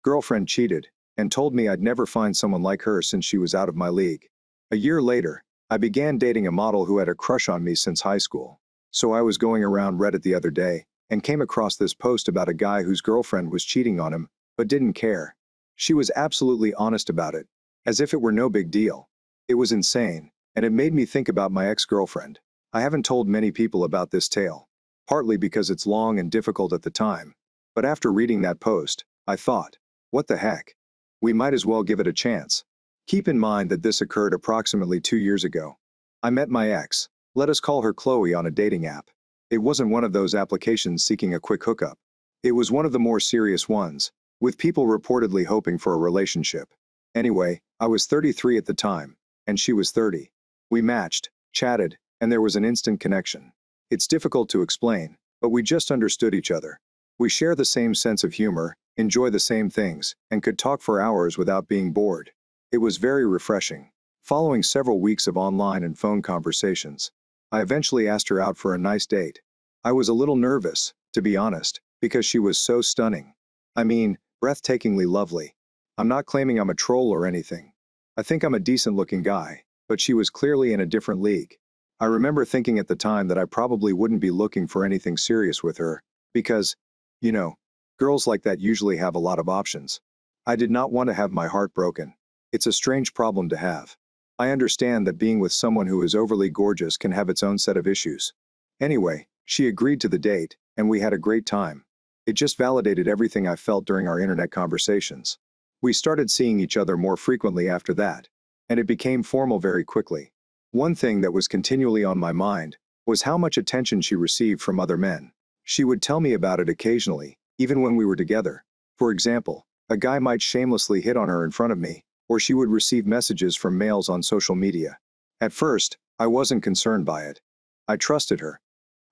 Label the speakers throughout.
Speaker 1: girlfriend cheated, and told me I'd never find someone like her since she was out of my league. A year later, I began dating a model who had a crush on me since high school. So I was going around Reddit the other day, and came across this post about a guy whose girlfriend was cheating on him, but didn't care. She was absolutely honest about it, as if it were no big deal. It was insane, and it made me think about my ex-girlfriend. I haven't told many people about this tale, partly because it's long and difficult at the time, but after reading that post, I thought, what the heck? We might as well give it a chance. Keep in mind that this occurred approximately 2 years ago. I met my ex, let us call her Chloe, on a dating app. It wasn't one of those applications seeking a quick hookup. It was one of the more serious ones, with people reportedly hoping for a relationship. Anyway, I was 33 at the time, and she was 30. We matched, chatted, and there was an instant connection. It's difficult to explain, but we just understood each other. We share the same sense of humor, enjoy the same things, and could talk for hours without being bored. It was very refreshing. Following several weeks of online and phone conversations, I eventually asked her out for a nice date. I was a little nervous, to be honest, because she was so stunning. I mean, breathtakingly lovely. I'm not claiming I'm a troll or anything. I think I'm a decent-looking guy, but she was clearly in a different league. I remember thinking at the time that I probably wouldn't be looking for anything serious with her, because, you know, girls like that usually have a lot of options. I did not want to have my heart broken. It's a strange problem to have. I understand that being with someone who is overly gorgeous can have its own set of issues. Anyway, she agreed to the date, and we had a great time. It just validated everything I felt during our internet conversations. We started seeing each other more frequently after that, and it became formal very quickly. One thing that was continually on my mind was how much attention she received from other men. She would tell me about it occasionally, even when we were together. For example, a guy might shamelessly hit on her in front of me, or she would receive messages from males on social media. At first, I wasn't concerned by it. I trusted her.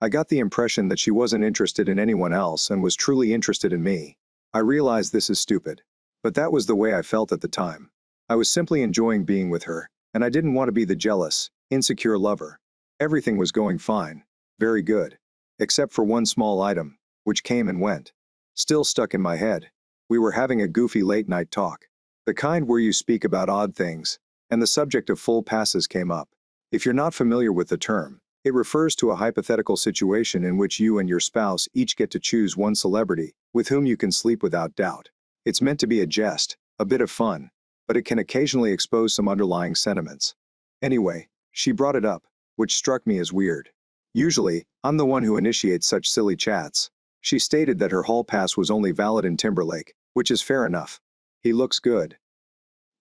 Speaker 1: I got the impression that she wasn't interested in anyone else and was truly interested in me. I realize this is stupid, but that was the way I felt at the time. I was simply enjoying being with her, and I didn't want to be the jealous, insecure lover. Everything was going fine, very good, except for one small item, which came and went. Still stuck in my head. We were having a goofy late-night talk. The kind where you speak about odd things, and the subject of full passes came up. If you're not familiar with the term, it refers to a hypothetical situation in which you and your spouse each get to choose one celebrity with whom you can sleep without doubt. It's meant to be a jest, a bit of fun, but it can occasionally expose some underlying sentiments. Anyway, she brought it up, which struck me as weird. Usually, I'm the one who initiates such silly chats. She stated that her hall pass was only valid in Timberlake, which is fair enough. He looks good.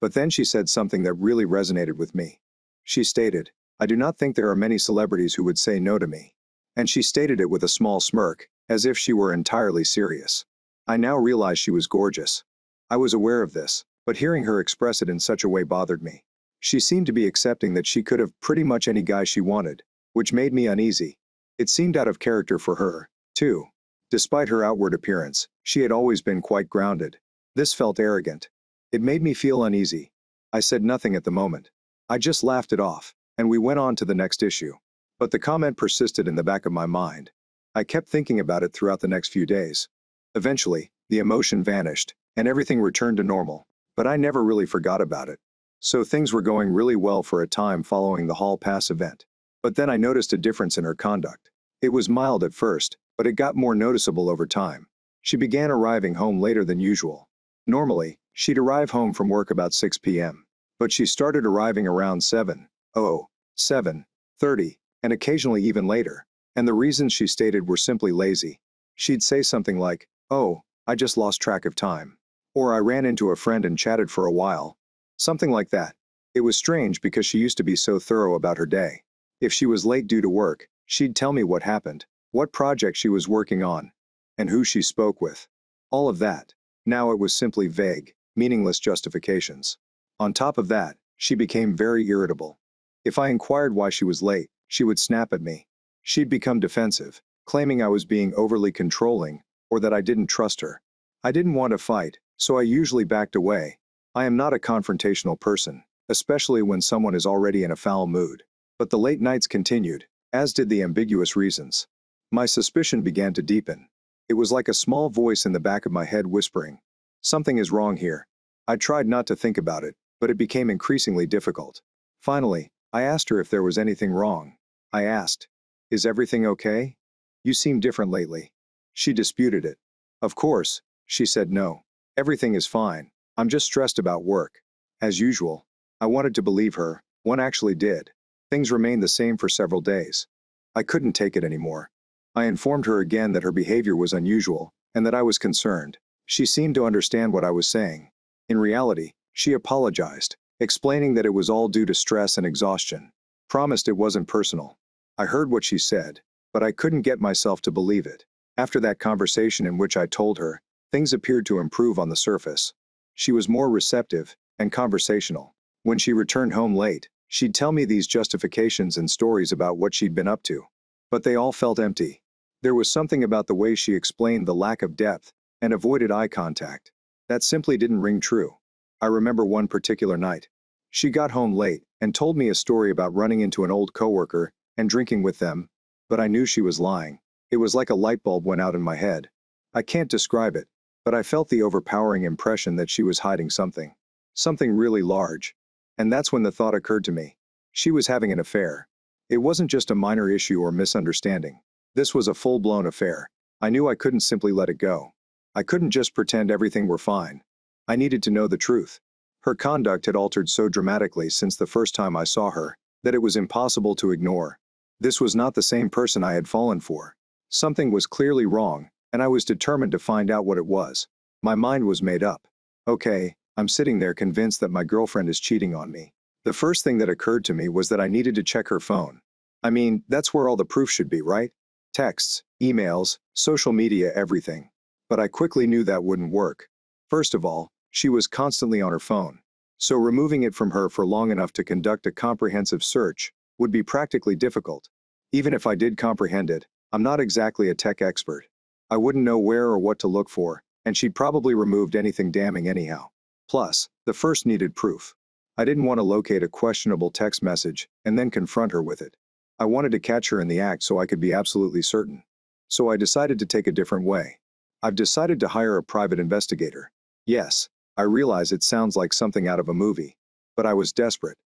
Speaker 1: But then she said something that really resonated with me. She stated, I do not think there are many celebrities who would say no to me. And she stated it with a small smirk, as if she were entirely serious. I now realize she was gorgeous. I was aware of this, but hearing her express it in such a way bothered me. She seemed to be accepting that she could have pretty much any guy she wanted, which made me uneasy. It seemed out of character for her, too. Despite her outward appearance, she had always been quite grounded. This felt arrogant. It made me feel uneasy. I said nothing at the moment. I just laughed it off, and we went on to the next issue. But the comment persisted in the back of my mind. I kept thinking about it throughout the next few days. Eventually, the emotion vanished, and everything returned to normal, but I never really forgot about it. So things were going really well for a time following the hall pass event. But then I noticed a difference in her conduct. It was mild at first, but it got more noticeable over time. She began arriving home later than usual. Normally, she'd arrive home from work about 6 p.m., but she started arriving around 7:30, and occasionally even later, and the reasons she stated were simply lazy. She'd say something like, "Oh, I just lost track of time," or "I ran into a friend and chatted for a while." Something like that. It was strange because she used to be so thorough about her day. If she was late due to work, she'd tell me what happened, what project she was working on, and who she spoke with. All of that. Now it was simply vague, meaningless justifications. On top of that, she became very irritable. If I inquired why she was late, she would snap at me. She'd become defensive, claiming I was being overly controlling, or that I didn't trust her. I didn't want to fight, so I usually backed away. I am not a confrontational person, especially when someone is already in a foul mood. But the late nights continued, as did the ambiguous reasons. My suspicion began to deepen. It was like a small voice in the back of my head whispering, Something is wrong here. I tried not to think about it, but it became increasingly difficult. Finally, I asked her if there was anything wrong. I asked, "Is everything okay? You seem different lately." She disputed it. "Of course," she said, "no. Everything is fine. I'm just stressed about work." As usual, I wanted to believe her. One actually did. Things remained the same for several days. I couldn't take it anymore. I informed her again that her behavior was unusual and that I was concerned. She seemed to understand what I was saying. In reality, she apologized, explaining that it was all due to stress and exhaustion. Promised it wasn't personal. I heard what she said, but I couldn't get myself to believe it. After that conversation in which I told her, things appeared to improve on the surface. She was more receptive and conversational. When she returned home late, she'd tell me these justifications and stories about what she'd been up to. But they all felt empty. There was something about the way she explained the lack of depth and avoided eye contact that simply didn't ring true. I remember one particular night. She got home late and told me a story about running into an old coworker and drinking with them, but I knew she was lying. It was like a light bulb went out in my head. I can't describe it, but I felt the overpowering impression that she was hiding something. Something really large. And that's when the thought occurred to me. She was having an affair. It wasn't just a minor issue or misunderstanding. This was a full-blown affair. I knew I couldn't simply let it go. I couldn't just pretend everything were fine. I needed to know the truth. Her conduct had altered so dramatically since the first time I saw her that it was impossible to ignore. This was not the same person I had fallen for. Something was clearly wrong, and I was determined to find out what it was. My mind was made up. Okay, I'm sitting there convinced that my girlfriend is cheating on me. The first thing that occurred to me was that I needed to check her phone. I mean, that's where all the proof should be, right? Texts, emails, social media, everything. But I quickly knew that wouldn't work. First of all, she was constantly on her phone. So removing it from her for long enough to conduct a comprehensive search would be practically difficult. Even if I did comprehend it, I'm not exactly a tech expert. I wouldn't know where or what to look for, and she'd probably removed anything damning anyhow. Plus, the first needed proof. I didn't want to locate a questionable text message and then confront her with it. I wanted to catch her in the act so I could be absolutely certain. So I decided to take a different way. I've decided to hire a private investigator. Yes, I realize it sounds like something out of a movie. But I was desperate.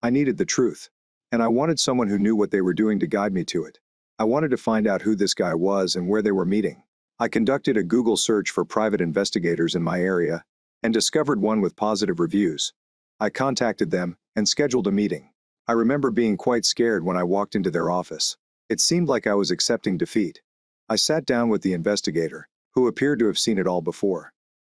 Speaker 1: I needed the truth. And I wanted someone who knew what they were doing to guide me to it. I wanted to find out who this guy was and where they were meeting. I conducted a Google search for private investigators in my area and discovered one with positive reviews. I contacted them and scheduled a meeting. I remember being quite scared when I walked into their office. It seemed like I was accepting defeat. I sat down with the investigator, who appeared to have seen it all before.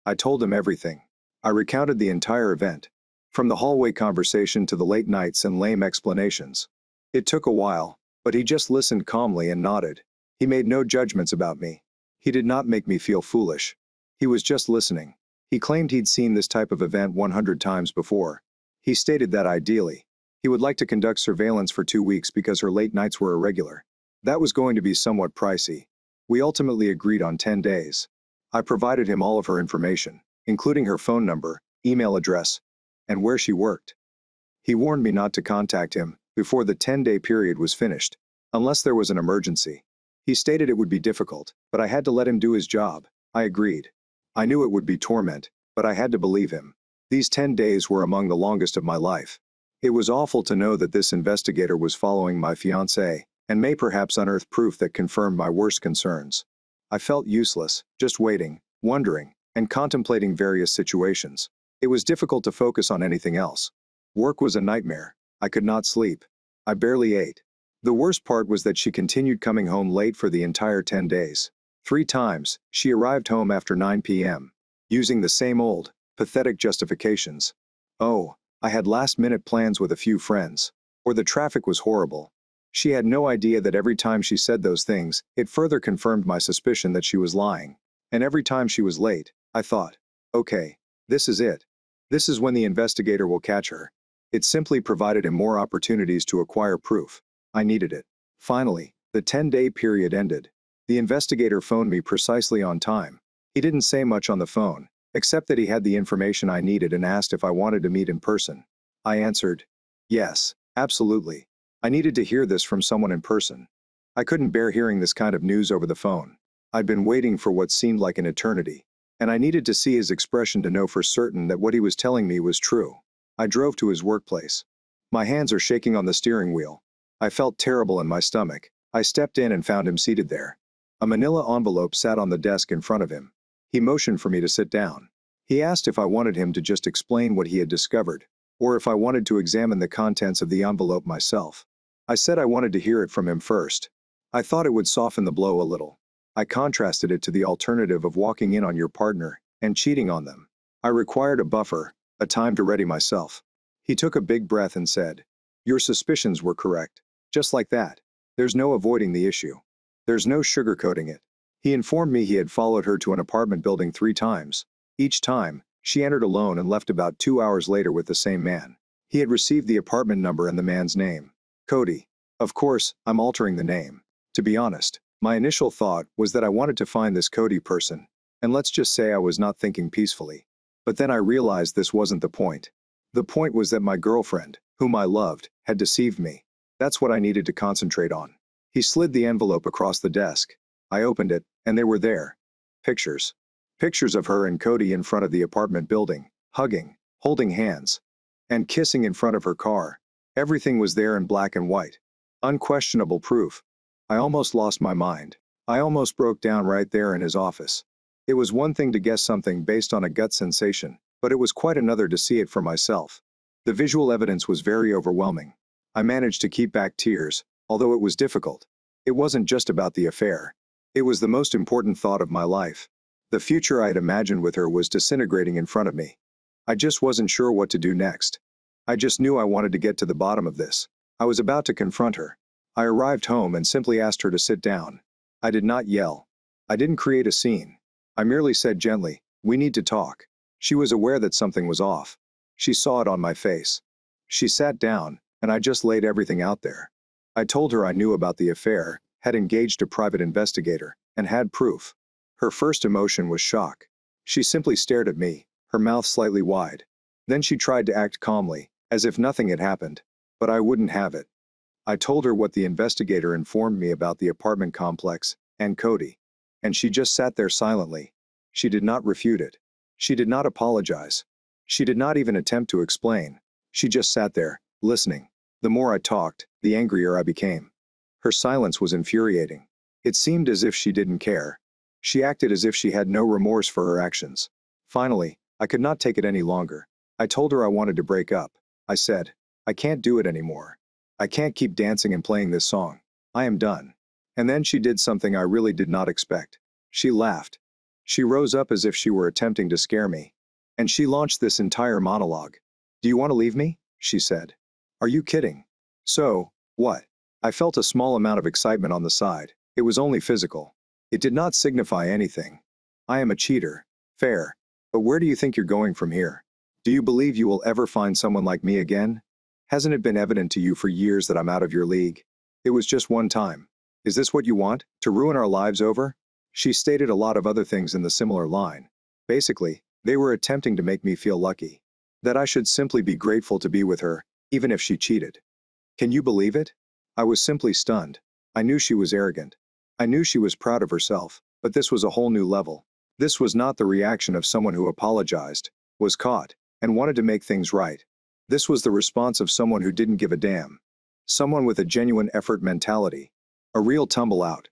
Speaker 1: I told him everything. I recounted the entire event, from the hallway conversation to the late nights and lame explanations. It took a while, but he just listened calmly and nodded. He made no judgments about me. He did not make me feel foolish. He was just listening. He claimed he'd seen this type of event 100 times before. He stated that ideally, he would like to conduct surveillance for 2 weeks because her late nights were irregular. That was going to be somewhat pricey. We ultimately agreed on 10 days. I provided him all of her information, including her phone number, email address, and where she worked. He warned me not to contact him before the 10-day period was finished, unless there was an emergency. He stated it would be difficult, but I had to let him do his job. I agreed. I knew it would be torment, but I had to believe him. These 10 days were among the longest of my life. It was awful to know that this investigator was following my fiancée and may perhaps unearth proof that confirmed my worst concerns. I felt useless, just waiting, wondering, and contemplating various situations. It was difficult to focus on anything else. Work was a nightmare. I could not sleep. I barely ate. The worst part was that she continued coming home late for the entire 10 days. 3 times, she arrived home after 9 p.m., using the same old, pathetic justifications. Oh, I had last-minute plans with a few friends. Or the traffic was horrible. She had no idea that every time she said those things, it further confirmed my suspicion that she was lying. And every time she was late, I thought, okay, this is it. This is when the investigator will catch her. It simply provided him more opportunities to acquire proof. I needed it. Finally, the 10-day period ended. The investigator phoned me precisely on time. He didn't say much on the phone, except that he had the information I needed and asked if I wanted to meet in person. I answered, yes, absolutely. I needed to hear this from someone in person. I couldn't bear hearing this kind of news over the phone. I'd been waiting for what seemed like an eternity. and I needed to see his expression to know for certain that what he was telling me was true. I drove to his workplace. My hands are shaking on the steering wheel. I felt terrible in my stomach. I stepped in and found him seated there. A manila envelope sat on the desk in front of him. He motioned for me to sit down. He asked if I wanted him to just explain what he had discovered, or if I wanted to examine the contents of the envelope myself. I said I wanted to hear it from him first. I thought it would soften the blow a little. I contrasted it to the alternative of walking in on your partner and cheating on them. I required a buffer, a time to ready myself. He took a big breath and said, "Your suspicions were correct." Just like that. There's no avoiding the issue. There's no sugarcoating it. He informed me he had followed her to an apartment building 3 times. Each time, she entered alone and left about 2 hours later with the same man. He had received the apartment number and the man's name. Cody. Of course, I'm altering the name. To be honest, my initial thought was that I wanted to find this Cody person, and let's just say I was not thinking peacefully. But then I realized this wasn't the point. The point was that my girlfriend, whom I loved, had deceived me. That's what I needed to concentrate on. He slid the envelope across the desk. I opened it, and they were there. Pictures. Pictures of her and Cody in front of the apartment building, hugging, holding hands, and kissing in front of her car. Everything was there in black and white. Unquestionable proof. I almost lost my mind. I almost broke down right there in his office. It was one thing to guess something based on a gut sensation, but it was quite another to see it for myself. The visual evidence was very overwhelming. I managed to keep back tears, although it was difficult. It wasn't just about the affair. It was the most important thought of my life. The future I had imagined with her was disintegrating in front of me. I just wasn't sure what to do next. I just knew I wanted to get to the bottom of this. I was about to confront her. I arrived home and simply asked her to sit down. I did not yell. I didn't create a scene. I merely said gently, "We need to talk." She was aware that something was off. She saw it on my face. She sat down, and I just laid everything out there. I told her I knew about the affair, had engaged a private investigator, and had proof. Her first emotion was shock. She simply stared at me, her mouth slightly wide. Then she tried to act calmly, as if nothing had happened. But I wouldn't have it. I told her what the investigator informed me about the apartment complex, and Cody. And she just sat there silently. She did not refute it. She did not apologize. She did not even attempt to explain. She just sat there, listening. The more I talked, the angrier I became. Her silence was infuriating. It seemed as if she didn't care. She acted as if she had no remorse for her actions. Finally, I could not take it any longer. I told her I wanted to break up. I said, "I can't do it anymore. I can't keep dancing and playing this song. I am done." And then she did something I really did not expect. She laughed. She rose up as if she were attempting to scare me. And she launched this entire monologue. "Do you want to leave me?" she said. "Are you kidding? So, what?" I felt a small amount of excitement on the side. It was only physical. It did not signify anything. I am a cheater. Fair. But where do you think you're going from here? Do you believe you will ever find someone like me again? Hasn't it been evident to you for years that I'm out of your league? It was just one time. Is this what you want? To ruin our lives over? She stated a lot of other things in the similar line. Basically, they were attempting to make me feel lucky. That I should simply be grateful to be with her, even if she cheated. Can you believe it? I was simply stunned. I knew she was arrogant. I knew she was proud of herself, but this was a whole new level. This was not the reaction of someone who apologized, was caught, and wanted to make things right. This was the response of someone who didn't give a damn. Someone with a genuine effort mentality. A real tumble out.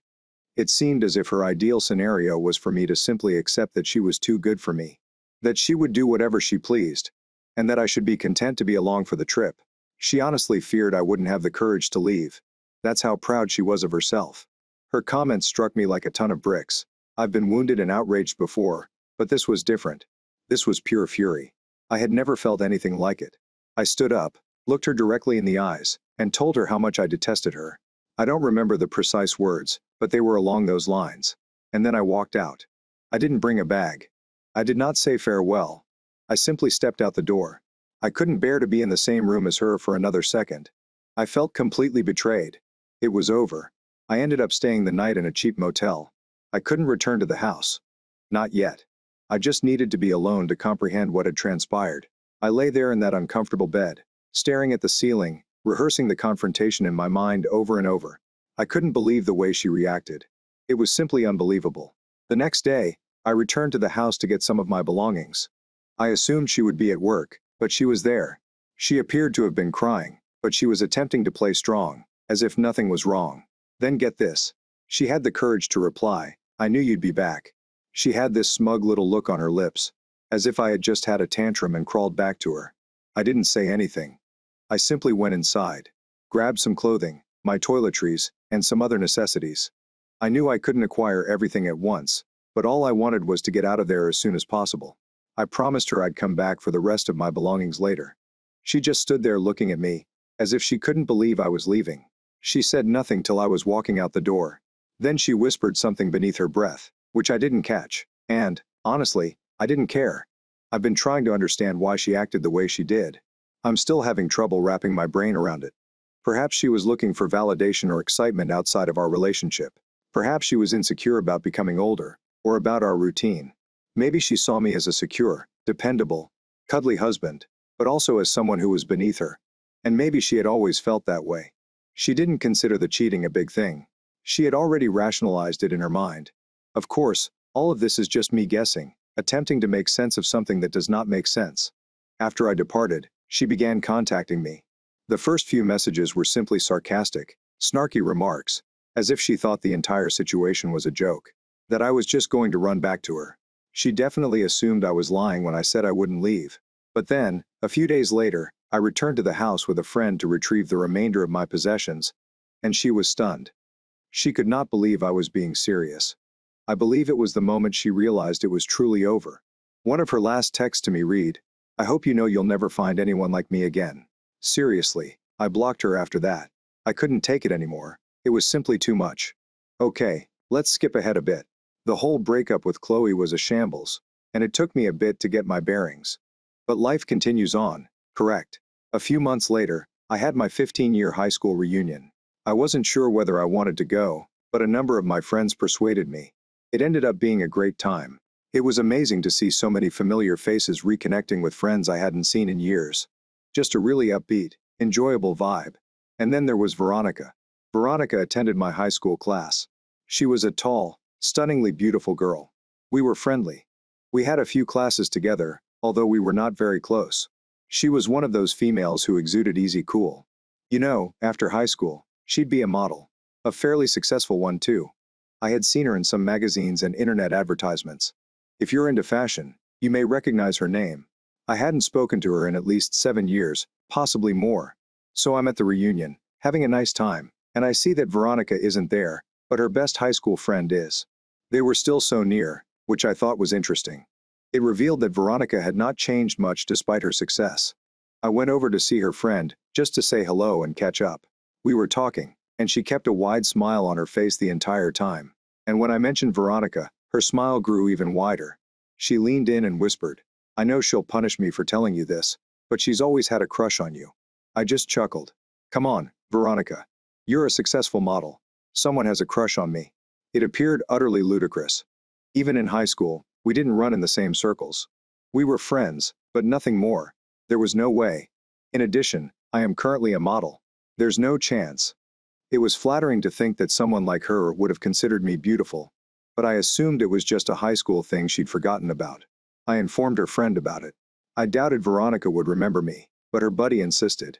Speaker 1: It seemed as if her ideal scenario was for me to simply accept that she was too good for me. That she would do whatever she pleased. And that I should be content to be along for the trip. She honestly feared I wouldn't have the courage to leave. That's how proud she was of herself. Her comments struck me like a ton of bricks. I've been wounded and outraged before, but this was different. This was pure fury. I had never felt anything like it. I stood up, looked her directly in the eyes, and told her how much I detested her. I don't remember the precise words, but they were along those lines. And then I walked out. I didn't bring a bag. I did not say farewell. I simply stepped out the door. I couldn't bear to be in the same room as her for another second. I felt completely betrayed. It was over. I ended up staying the night in a cheap motel. I couldn't return to the house. Not yet. I just needed to be alone to comprehend what had transpired. I lay there in that uncomfortable bed, staring at the ceiling, rehearsing the confrontation in my mind over and over. I couldn't believe the way she reacted. It was simply unbelievable. The next day, I returned to the house to get some of my belongings. I assumed she would be at work, but she was there. She appeared to have been crying, but she was attempting to play strong, as if nothing was wrong. Then get this. She had the courage to reply, "I knew you'd be back." She had this smug little look on her lips, as if I had just had a tantrum and crawled back to her. I didn't say anything. I simply went inside, grabbed some clothing, my toiletries, and some other necessities. I knew I couldn't acquire everything at once, but all I wanted was to get out of there as soon as possible. I promised her I'd come back for the rest of my belongings later. She just stood there looking at me, as if she couldn't believe I was leaving. She said nothing till I was walking out the door. Then she whispered something beneath her breath, which I didn't catch, and, honestly, I didn't care. I've been trying to understand why she acted the way she did. I'm still having trouble wrapping my brain around it. Perhaps she was looking for validation or excitement outside of our relationship. Perhaps she was insecure about becoming older, or about our routine. Maybe she saw me as a secure, dependable, cuddly husband, but also as someone who was beneath her. And maybe she had always felt that way. She didn't consider the cheating a big thing. She had already rationalized it in her mind. Of course, all of this is just me guessing, attempting to make sense of something that does not make sense. After I departed, she began contacting me. The first few messages were simply sarcastic, snarky remarks, as if she thought the entire situation was a joke, that I was just going to run back to her. She definitely assumed I was lying when I said I wouldn't leave. But then, a few days later, I returned to the house with a friend to retrieve the remainder of my possessions, and she was stunned. She could not believe I was being serious. I believe it was the moment she realized it was truly over. One of her last texts to me read, "I hope you know you'll never find anyone like me again." Seriously, I blocked her after that. I couldn't take it anymore. It was simply too much. Okay, let's skip ahead a bit. The whole breakup with Chloe was a shambles, and it took me a bit to get my bearings. But life continues on, correct? A few months later, I had my 15-year high school reunion. I wasn't sure whether I wanted to go, but a number of my friends persuaded me. It ended up being a great time. It was amazing to see so many familiar faces reconnecting with friends I hadn't seen in years. Just a really upbeat, enjoyable vibe. And then there was Veronica. Veronica attended my high school class. She was a tall, stunningly beautiful girl. We were friendly. We had a few classes together, although we were not very close. She was one of those females who exuded easy cool. You know, after high school, she'd be a model. A fairly successful one too. I had seen her in some magazines and internet advertisements. If you're into fashion, you may recognize her name. I hadn't spoken to her in at least 7 years, possibly more. So I'm at the reunion, having a nice time, and I see that Veronica isn't there, but her best high school friend is. They were still so near, which I thought was interesting. It revealed that Veronica had not changed much despite her success. I went over to see her friend, just to say hello and catch up. We were talking, and she kept a wide smile on her face the entire time. And when I mentioned Veronica, her smile grew even wider. She leaned in and whispered, "I know she'll punish me for telling you this, but she's always had a crush on you." I just chuckled. "Come on, Veronica. You're a successful model. Someone has a crush on me." It appeared utterly ludicrous. Even in high school, we didn't run in the same circles. We were friends, but nothing more. There was no way. In addition, I am currently a model. There's no chance. It was flattering to think that someone like her would have considered me beautiful, but I assumed it was just a high school thing she'd forgotten about. I informed her friend about it. I doubted Veronica would remember me, but her buddy insisted.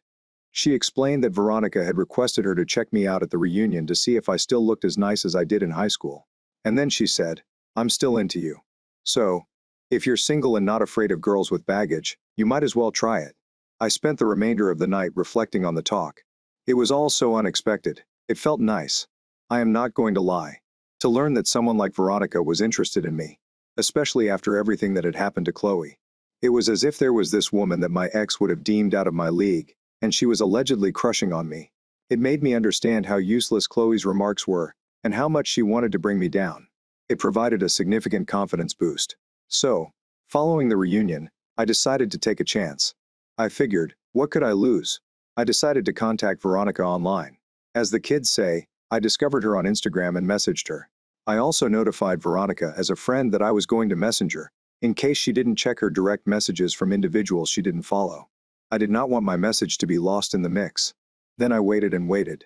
Speaker 1: She explained that Veronica had requested her to check me out at the reunion to see if I still looked as nice as I did in high school. And then she said, "I'm still into you. So, if you're single and not afraid of girls with baggage, you might as well try it." I spent the remainder of the night reflecting on the talk. It was all so unexpected. It felt nice. I am not going to lie. To learn that someone like Veronica was interested in me, especially after everything that had happened to Chloe. It was as if there was this woman that my ex would have deemed out of my league, and she was allegedly crushing on me. It made me understand how useless Chloe's remarks were, and how much she wanted to bring me down. It provided a significant confidence boost. So, following the reunion, I decided to take a chance. I figured, what could I lose? I decided to contact Veronica online. As the kids say, I discovered her on Instagram and messaged her. I also notified Veronica as a friend that I was going to message her, in case she didn't check her direct messages from individuals she didn't follow. I did not want my message to be lost in the mix. Then I waited and waited.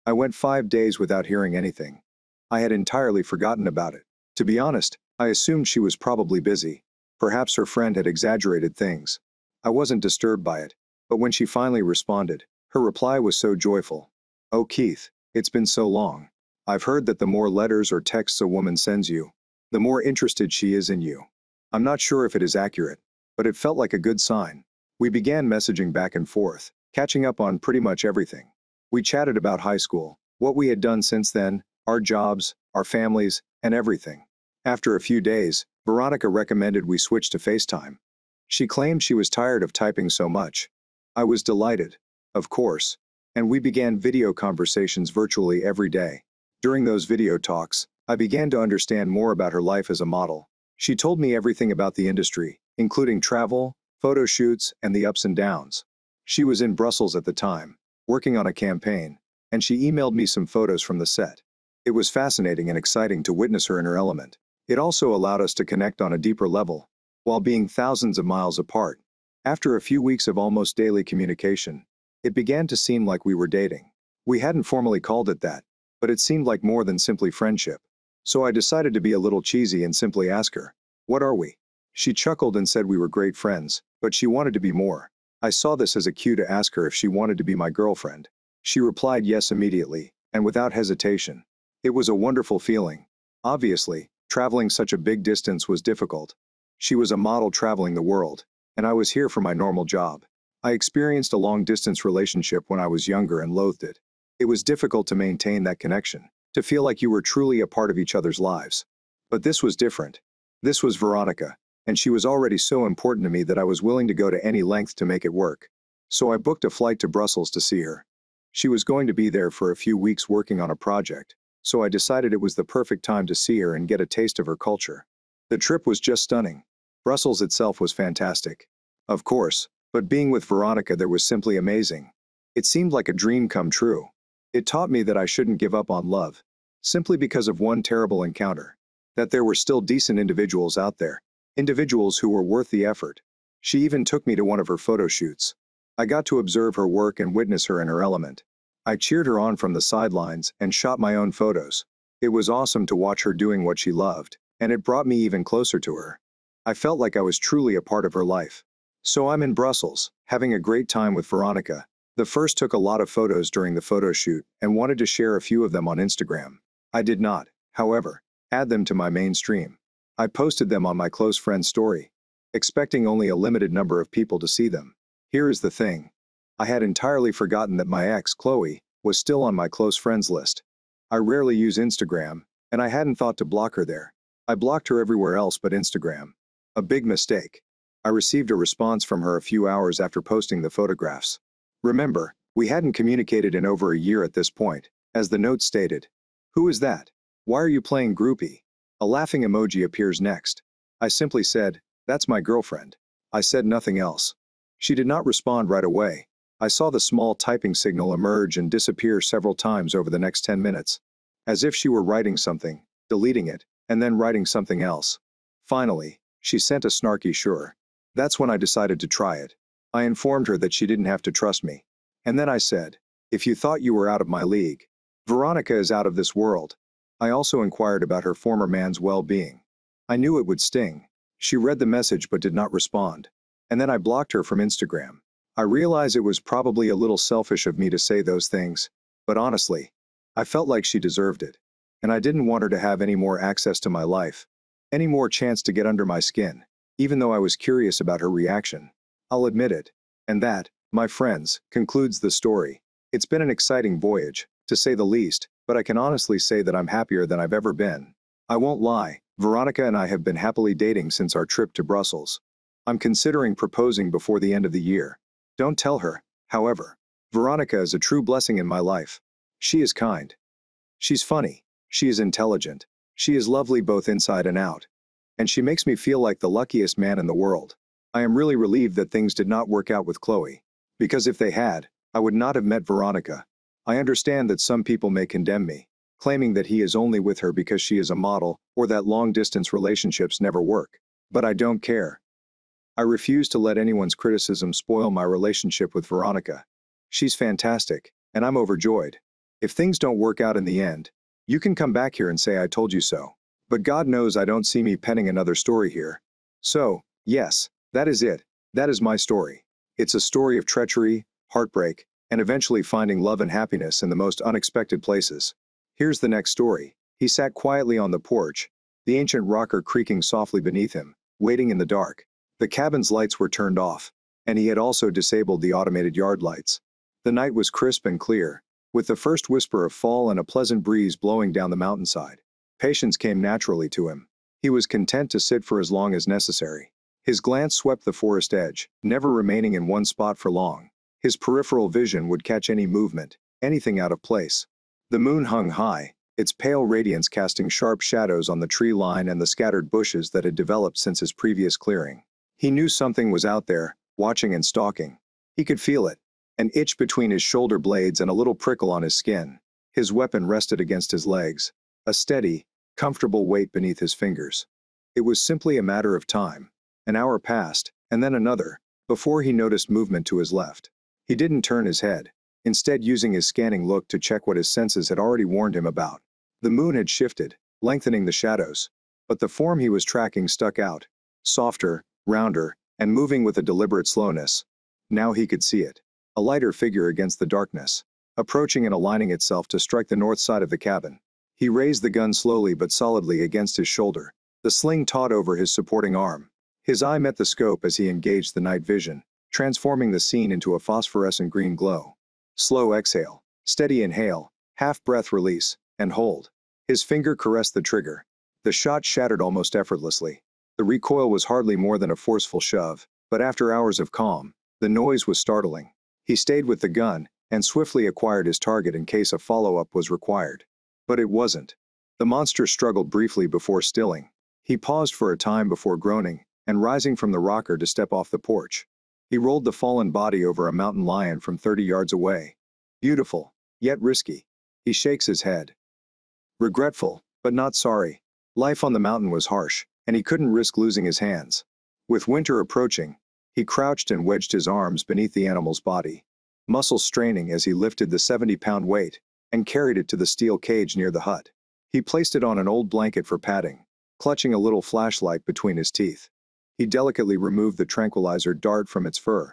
Speaker 1: I went 5 days without hearing anything. I had entirely forgotten about it. To be honest, I assumed she was probably busy. Perhaps her friend had exaggerated things. I wasn't disturbed by it, but when she finally responded, her reply was so joyful. "Oh, Keith, it's been so long. I've heard that the more letters or texts a woman sends you, the more interested she is in you. I'm not sure if it is accurate, but it felt like a good sign." We began messaging back and forth, catching up on pretty much everything. We chatted about high school, what we had done since then, our jobs, our families, and everything. After a few days, Veronica recommended we switch to FaceTime. She claimed she was tired of typing so much. I was delighted, of course, and we began video conversations virtually every day. During those video talks, I began to understand more about her life as a model. She told me everything about the industry, including travel, photo shoots, and the ups and downs. She was in Brussels at the time, working on a campaign, and she emailed me some photos from the set. It was fascinating and exciting to witness her in her element. It also allowed us to connect on a deeper level, while being thousands of miles apart. After a few weeks of almost daily communication, it began to seem like we were dating. We hadn't formally called it that, but it seemed like more than simply friendship. So I decided to be a little cheesy and simply ask her, "What are we?" She chuckled and said we were great friends, but she wanted to be more. I saw this as a cue to ask her if she wanted to be my girlfriend. She replied yes immediately, and without hesitation. It was a wonderful feeling. Obviously, traveling such a big distance was difficult. She was a model traveling the world, and I was here for my normal job. I experienced a long-distance relationship when I was younger and loathed it. It was difficult to maintain that connection, to feel like you were truly a part of each other's lives. But this was different. This was Veronica, and she was already so important to me that I was willing to go to any length to make it work. So I booked a flight to Brussels to see her. She was going to be there for a few weeks working on a project, so I decided it was the perfect time to see her and get a taste of her culture. The trip was just stunning. Brussels itself was fantastic, of course, but being with Veronica there was simply amazing. It seemed like a dream come true. It taught me that I shouldn't give up on love, simply because of one terrible encounter. That there were still decent individuals out there, individuals who were worth the effort. She even took me to one of her photo shoots. I got to observe her work and witness her in her element. I cheered her on from the sidelines and shot my own photos. It was awesome to watch her doing what she loved, and it brought me even closer to her. I felt like I was truly a part of her life. So I'm in Brussels, having a great time with Veronica. The first took a lot of photos during the photo shoot and wanted to share a few of them on Instagram. I did not, however, add them to my mainstream. I posted them on my close friend's story, expecting only a limited number of people to see them. Here is the thing. I had entirely forgotten that my ex, Chloe, was still on my close friends list. I rarely use Instagram, and I hadn't thought to block her there. I blocked her everywhere else but Instagram. A big mistake. I received a response from her a few hours after posting the photographs. Remember, we hadn't communicated in over a year at this point, as the note stated. "Who is that? Why are you playing groupie?" A laughing emoji appears next. I simply said, "That's my girlfriend." I said nothing else. She did not respond right away. I saw the small typing signal emerge and disappear several times over the next 10 minutes. As if she were writing something, deleting it, and then writing something else. Finally, she sent a snarky "sure." That's when I decided to try it. I informed her that she didn't have to trust me. And then I said, "If you thought you were out of my league, Veronica is out of this world." I also inquired about her former man's well-being. I knew it would sting. She read the message but did not respond. And then I blocked her from Instagram. I realize it was probably a little selfish of me to say those things, but honestly, I felt like she deserved it. And I didn't want her to have any more access to my life, any more chance to get under my skin, even though I was curious about her reaction. I'll admit it. And that, my friends, concludes the story. It's been an exciting voyage, to say the least, but I can honestly say that I'm happier than I've ever been. I won't lie, Veronica and I have been happily dating since our trip to Brussels. I'm considering proposing before the end of the year. Don't tell her, however. Veronica is a true blessing in my life. She is kind. She's funny. She is intelligent. She is lovely both inside and out. And she makes me feel like the luckiest man in the world. I am really relieved that things did not work out with Chloe. Because if they had, I would not have met Veronica. I understand that some people may condemn me, claiming that he is only with her because she is a model, or that long-distance relationships never work. But I don't care. I refuse to let anyone's criticism spoil my relationship with Veronica. She's fantastic, and I'm overjoyed. If things don't work out in the end, you can come back here and say I told you so. But God knows I don't see me penning another story here. So, yes, that is it. That is my story. It's a story of treachery, heartbreak, and eventually finding love and happiness in the most unexpected places. Here's the next story. He sat quietly on the porch, the ancient rocker creaking softly beneath him, waiting in the dark. The cabin's lights were turned off, and he had also disabled the automated yard lights. The night was crisp and clear, with the first whisper of fall and a pleasant breeze blowing down the mountainside. Patience came naturally to him. He was content to sit for as long as necessary. His glance swept the forest edge, never remaining in one spot for long. His peripheral vision would catch any movement, anything out of place. The moon hung high, its pale radiance casting sharp shadows on the tree line and the scattered bushes that had developed since his previous clearing. He knew something was out there, watching and stalking. He could feel it, an itch between his shoulder blades and a little prickle on his skin. His weapon rested against his legs, a steady, comfortable weight beneath his fingers. It was simply a matter of time. An hour passed, and then another, before he noticed movement to his left. He didn't turn his head, instead using his scanning look to check what his senses had already warned him about. The moon had shifted, lengthening the shadows, but the form he was tracking stuck out, softer, rounder, and moving with a deliberate slowness. Now he could see it, a lighter figure against the darkness, approaching and aligning itself to strike the north side of the cabin. He raised the gun slowly but solidly against his shoulder, the sling taut over his supporting arm. His eye met the scope as he engaged the night vision, transforming the scene into a phosphorescent green glow. Slow exhale, steady inhale, half-breath release, and hold. His finger caressed the trigger. The shot shattered almost effortlessly. The recoil was hardly more than a forceful shove, but after hours of calm, the noise was startling. He stayed with the gun, and swiftly acquired his target in case a follow-up was required. But it wasn't. The monster struggled briefly before stilling. He paused for a time before groaning, and rising from the rocker to step off the porch. He rolled the fallen body over a mountain lion from 30 yards away. Beautiful, yet risky. He shakes his head. Regretful, but not sorry. Life on the mountain was harsh, and he couldn't risk losing his hands. With winter approaching, he crouched and wedged his arms beneath the animal's body, muscles straining as he lifted the 70-pound weight and carried it to the steel cage near the hut. He placed it on an old blanket for padding, clutching a little flashlight between his teeth. He delicately removed the tranquilizer dart from its fur,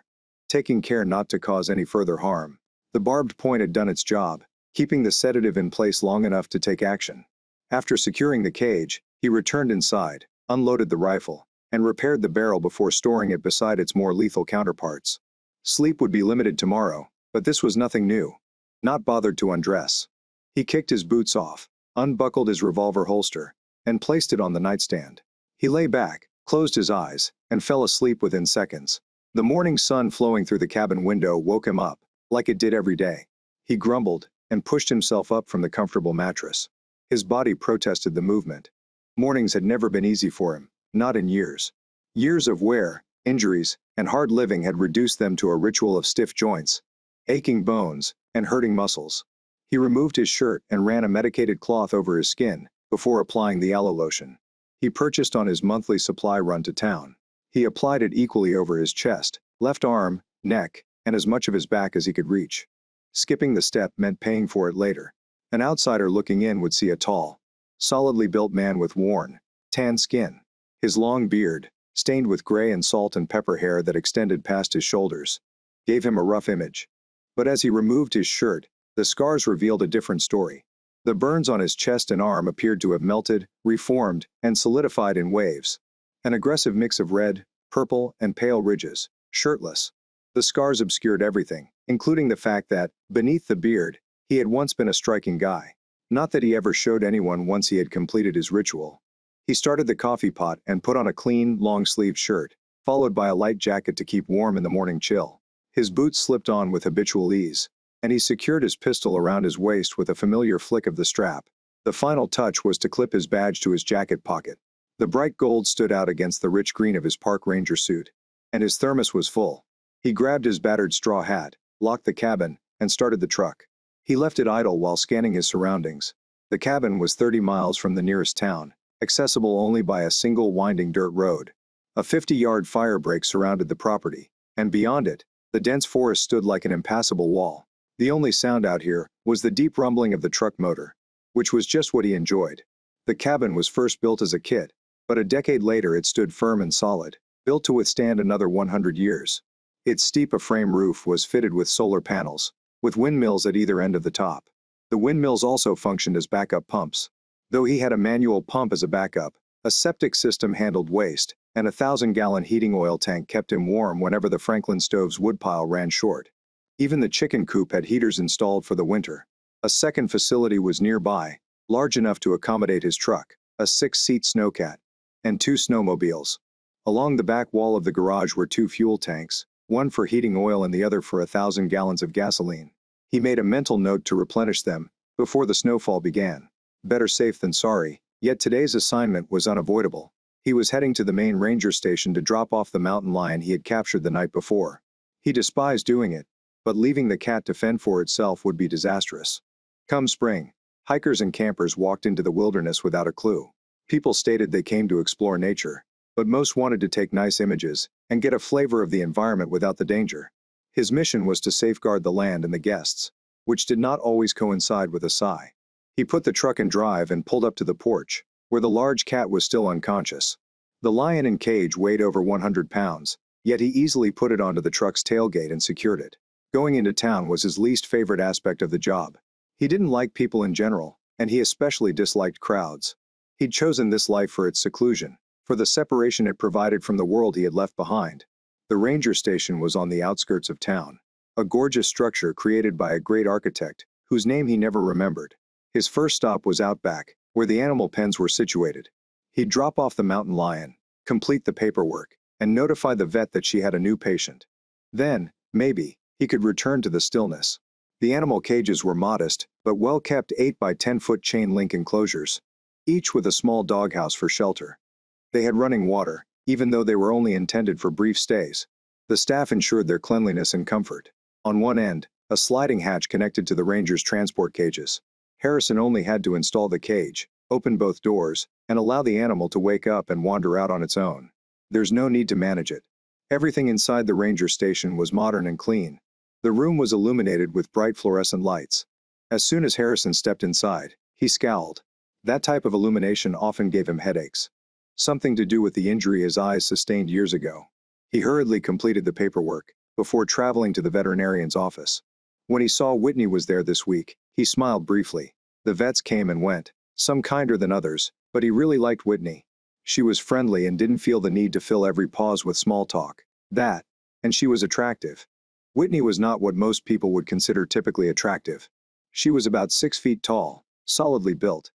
Speaker 1: taking care not to cause any further harm. The barbed point had done its job, keeping the sedative in place long enough to take action. After securing the cage, he returned inside, unloaded the rifle, and repaired the barrel before storing it beside its more lethal counterparts. Sleep would be limited tomorrow, but this was nothing new. Not bothered to undress. He kicked his boots off, unbuckled his revolver holster, and placed it on the nightstand. He lay back, closed his eyes, and fell asleep within seconds. The morning sun flowing through the cabin window woke him up, like it did every day. He grumbled, and pushed himself up from the comfortable mattress. His body protested the movement. Mornings had never been easy for him, not in years. Years of wear, injuries, and hard living had reduced them to a ritual of stiff joints, aching bones, and hurting muscles. He removed his shirt and ran a medicated cloth over his skin, before applying the aloe lotion. He purchased on his monthly supply run to town. He applied it equally over his chest, left arm, neck, and as much of his back as he could reach. Skipping the step meant paying for it later. An outsider looking in would see a tall, solidly built man with worn, tan skin. His long beard, stained with gray and salt and pepper hair that extended past his shoulders, gave him a rough image. But as he removed his shirt, the scars revealed a different story. The burns on his chest and arm appeared to have melted, reformed, and solidified in waves. An aggressive mix of red, purple, and pale ridges, shirtless. The scars obscured everything, including the fact that, beneath the beard, he had once been a striking guy. Not that he ever showed anyone once he had completed his ritual. He started the coffee pot and put on a clean, long-sleeved shirt, followed by a light jacket to keep warm in the morning chill. His boots slipped on with habitual ease, and he secured his pistol around his waist with a familiar flick of the strap. The final touch was to clip his badge to his jacket pocket. The bright gold stood out against the rich green of his park ranger suit, and his thermos was full. He grabbed his battered straw hat, locked the cabin, and started the truck. He left it idle while scanning his surroundings. The cabin was 30 miles from the nearest town, accessible only by a single winding dirt road. A 50-yard fire break surrounded the property, and beyond it, the dense forest stood like an impassable wall. The only sound out here was the deep rumbling of the truck motor, which was just what he enjoyed. The cabin was first built as a kit, but a decade later it stood firm and solid, built to withstand another 100 years. Its steep-a-frame roof was fitted with solar panels, with windmills at either end of the top. The windmills also functioned as backup pumps. Though he had a manual pump as a backup, a septic system handled waste, and a 1,000-gallon heating oil tank kept him warm whenever the Franklin stove's woodpile ran short. Even the chicken coop had heaters installed for the winter. A second facility was nearby, large enough to accommodate his truck, a 6-seat snowcat, and 2 snowmobiles. Along the back wall of the garage were 2 fuel tanks, one for heating oil and the other for 1,000 gallons of gasoline. He made a mental note to replenish them before the snowfall began. Better safe than sorry, yet today's assignment was unavoidable. He was heading to the main ranger station to drop off the mountain lion he had captured the night before. He despised doing it, but leaving the cat to fend for itself would be disastrous. Come spring, hikers and campers walked into the wilderness without a clue. People stated they came to explore nature, but most wanted to take nice images and get a flavor of the environment without the danger. His mission was to safeguard the land and the guests, which did not always coincide with a sigh. He put the truck in drive and pulled up to the porch, where the large cat was still unconscious. The lion in cage weighed over 100 pounds, yet he easily put it onto the truck's tailgate and secured it. Going into town was his least favorite aspect of the job. He didn't like people in general, and he especially disliked crowds. He'd chosen this life for its seclusion, for the separation it provided from the world he had left behind. The ranger station was on the outskirts of town, a gorgeous structure created by a great architect, whose name he never remembered. His first stop was out back, where the animal pens were situated. He'd drop off the mountain lion, complete the paperwork, and notify the vet that she had a new patient. Then, maybe, he could return to the stillness. The animal cages were modest, but well-kept 8 by 10-foot chain-link enclosures, each with a small doghouse for shelter. They had running water, even though they were only intended for brief stays. The staff ensured their cleanliness and comfort. On one end, a sliding hatch connected to the ranger's transport cages. Harrison only had to install the cage, open both doors, and allow the animal to wake up and wander out on its own. There's no need to manage it. Everything inside the ranger station was modern and clean. The room was illuminated with bright fluorescent lights. As soon as Harrison stepped inside, he scowled. That type of illumination often gave him headaches. Something to do with the injury his eyes sustained years ago. He hurriedly completed the paperwork before traveling to the veterinarian's office. When he saw Whitney was there this week, he smiled briefly. The vets came and went, some kinder than others, but he really liked Whitney. She was friendly and didn't feel the need to fill every pause with small talk. And she was attractive. Whitney was not what most people would consider typically attractive. She was about 6 feet tall, solidly built,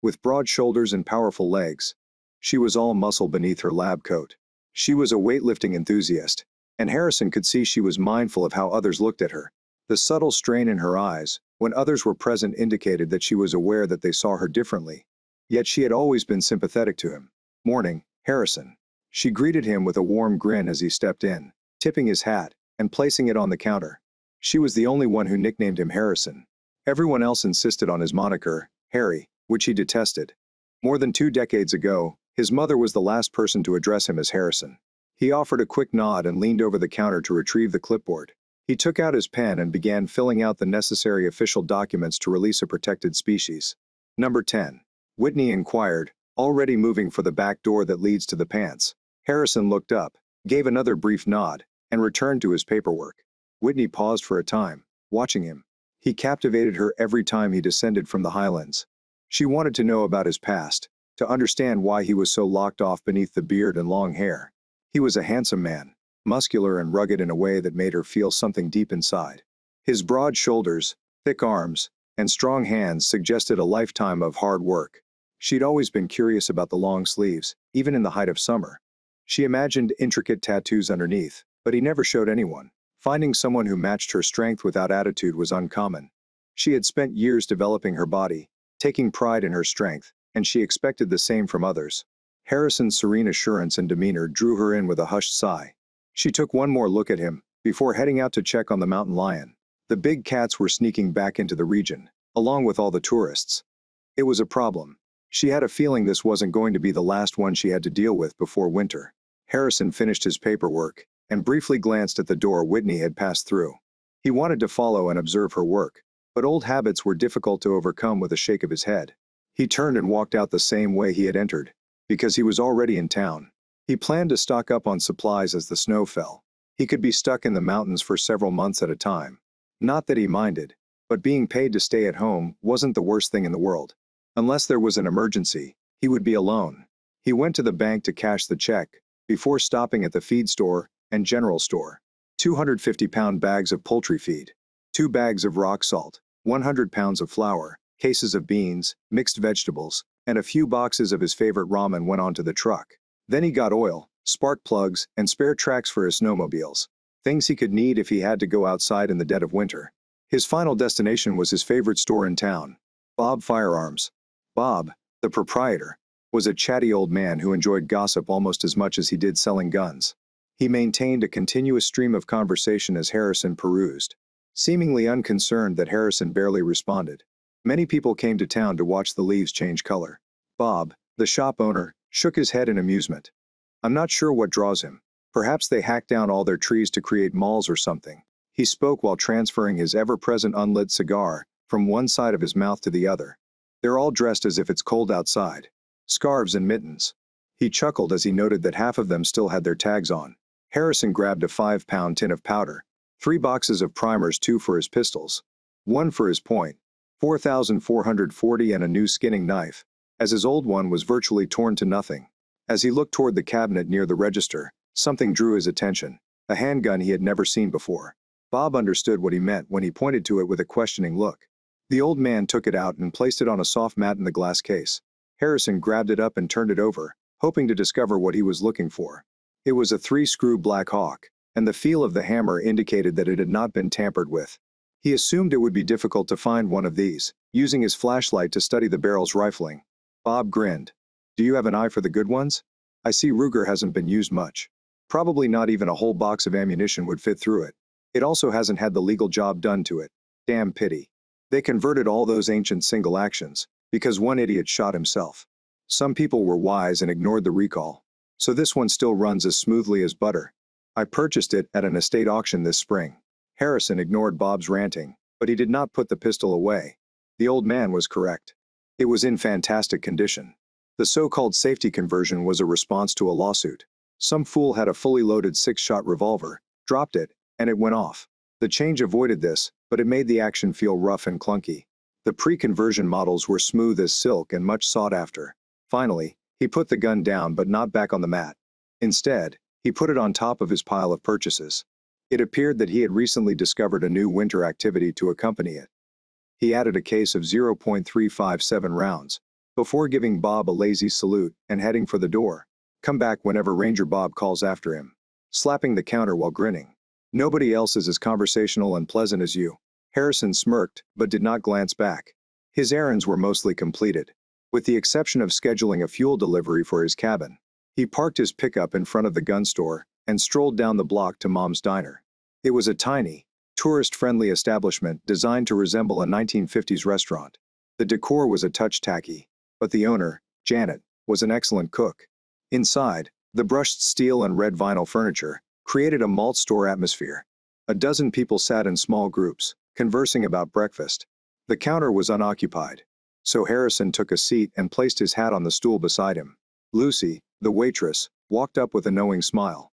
Speaker 1: with broad shoulders and powerful legs. She was all muscle beneath her lab coat. She was a weightlifting enthusiast, and Harrison could see she was mindful of how others looked at her. The subtle strain in her eyes, when others were present, indicated that she was aware that they saw her differently. Yet she had always been sympathetic to him. "Morning, Harrison." She greeted him with a warm grin as he stepped in, tipping his hat and placing it on the counter. She was the only one who nicknamed him Harrison. Everyone else insisted on his moniker, Harry, which he detested. More than 2 decades ago, his mother was the last person to address him as Harrison. He offered a quick nod and leaned over the counter to retrieve the clipboard. He took out his pen and began filling out the necessary official documents to release a protected species. Number 10. Whitney inquired, already moving for the back door that leads to the pants. Harrison looked up, gave another brief nod, and returned to his paperwork. Whitney paused for a time, watching him. He captivated her every time he descended from the highlands. She wanted to know about his past, to understand why he was so locked off beneath the beard and long hair. He was a handsome man, muscular and rugged in a way that made her feel something deep inside. His broad shoulders, thick arms, and strong hands suggested a lifetime of hard work. She'd always been curious about the long sleeves, even in the height of summer. She imagined intricate tattoos underneath, but he never showed anyone. Finding someone who matched her strength without attitude was uncommon. She had spent years developing her body, taking pride in her strength, and she expected the same from others. Harrison's serene assurance and demeanor drew her in with a hushed sigh. She took one more look at him, before heading out to check on the mountain lion. The big cats were sneaking back into the region, along with all the tourists. It was a problem. She had a feeling this wasn't going to be the last one she had to deal with before winter. Harrison finished his paperwork, and briefly glanced at the door Whitney had passed through. He wanted to follow and observe her work, but old habits were difficult to overcome with a shake of his head. He turned and walked out the same way he had entered, because he was already in town. He planned to stock up on supplies as the snow fell. He could be stuck in the mountains for several months at a time. Not that he minded, but being paid to stay at home wasn't the worst thing in the world. Unless there was an emergency, he would be alone. He went to the bank to cash the check, before stopping at the feed store and general store. 250-pound bags of poultry feed, 2 bags of rock salt, 100 pounds of flour, cases of beans, mixed vegetables, and a few boxes of his favorite ramen went onto the truck. Then he got oil, spark plugs, and spare tracks for his snowmobiles, things he could need if he had to go outside in the dead of winter. His final destination was his favorite store in town, Bob Firearms. Bob, the proprietor, was a chatty old man who enjoyed gossip almost as much as he did selling guns. He maintained a continuous stream of conversation as Harrison perused, seemingly unconcerned that Harrison barely responded. Many people came to town to watch the leaves change color. Bob, the shop owner, shook his head in amusement. I'm not sure what draws him. Perhaps they hacked down all their trees to create malls or something. He spoke while transferring his ever-present unlit cigar from one side of his mouth to the other. They're all dressed as if it's cold outside. Scarves and mittens. He chuckled as he noted that half of them still had their tags on. Harrison grabbed a 5-pound tin of powder, 3 boxes of primers, 2 for his pistols, 1 for his point, 4,440 and a new skinning knife, as his old one was virtually torn to nothing. As he looked toward the cabinet near the register, something drew his attention, a handgun he had never seen before. Bob understood what he meant when he pointed to it with a questioning look. The old man took it out and placed it on a soft mat in the glass case. Harrison grabbed it up and turned it over, hoping to discover what he was looking for. It was a 3-screw Black Hawk, and the feel of the hammer indicated that it had not been tampered with. He assumed it would be difficult to find one of these, using his flashlight to study the barrel's rifling. Bob grinned. Do you have an eye for the good ones? I see Ruger hasn't been used much. Probably not even a whole box of ammunition would fit through it. It also hasn't had the legal job done to it. Damn pity. They converted all those ancient single actions, because one idiot shot himself. Some people were wise and ignored the recall. So this one still runs as smoothly as butter. I purchased it at an estate auction this spring. Harrison ignored Bob's ranting, but he did not put the pistol away. The old man was correct. It was in fantastic condition. The so-called safety conversion was a response to a lawsuit. Some fool had a fully loaded 6-shot revolver, dropped it, and it went off. The change avoided this, but it made the action feel rough and clunky. The pre-conversion models were smooth as silk and much sought after. Finally, he put the gun down but not back on the mat. Instead, he put it on top of his pile of purchases. It appeared that he had recently discovered a new winter activity to accompany it. He added a case of 0.357 rounds, before giving Bob a lazy salute and heading for the door. Come back whenever Ranger Bob calls after him, slapping the counter while grinning. Nobody else is as conversational and pleasant as you. Harrison smirked, but did not glance back. His errands were mostly completed, with the exception of scheduling a fuel delivery for his cabin. He parked his pickup in front of the gun store and strolled down the block to Mom's Diner. It was a tiny, tourist-friendly establishment designed to resemble a 1950s restaurant. The decor was a touch tacky, but the owner, Janet, was an excellent cook. Inside, the brushed steel and red vinyl furniture created a malt store atmosphere. A dozen people sat in small groups, conversing about breakfast. The counter was unoccupied, so Harrison took a seat and placed his hat on the stool beside him. Lucy, the waitress, walked up with a knowing smile.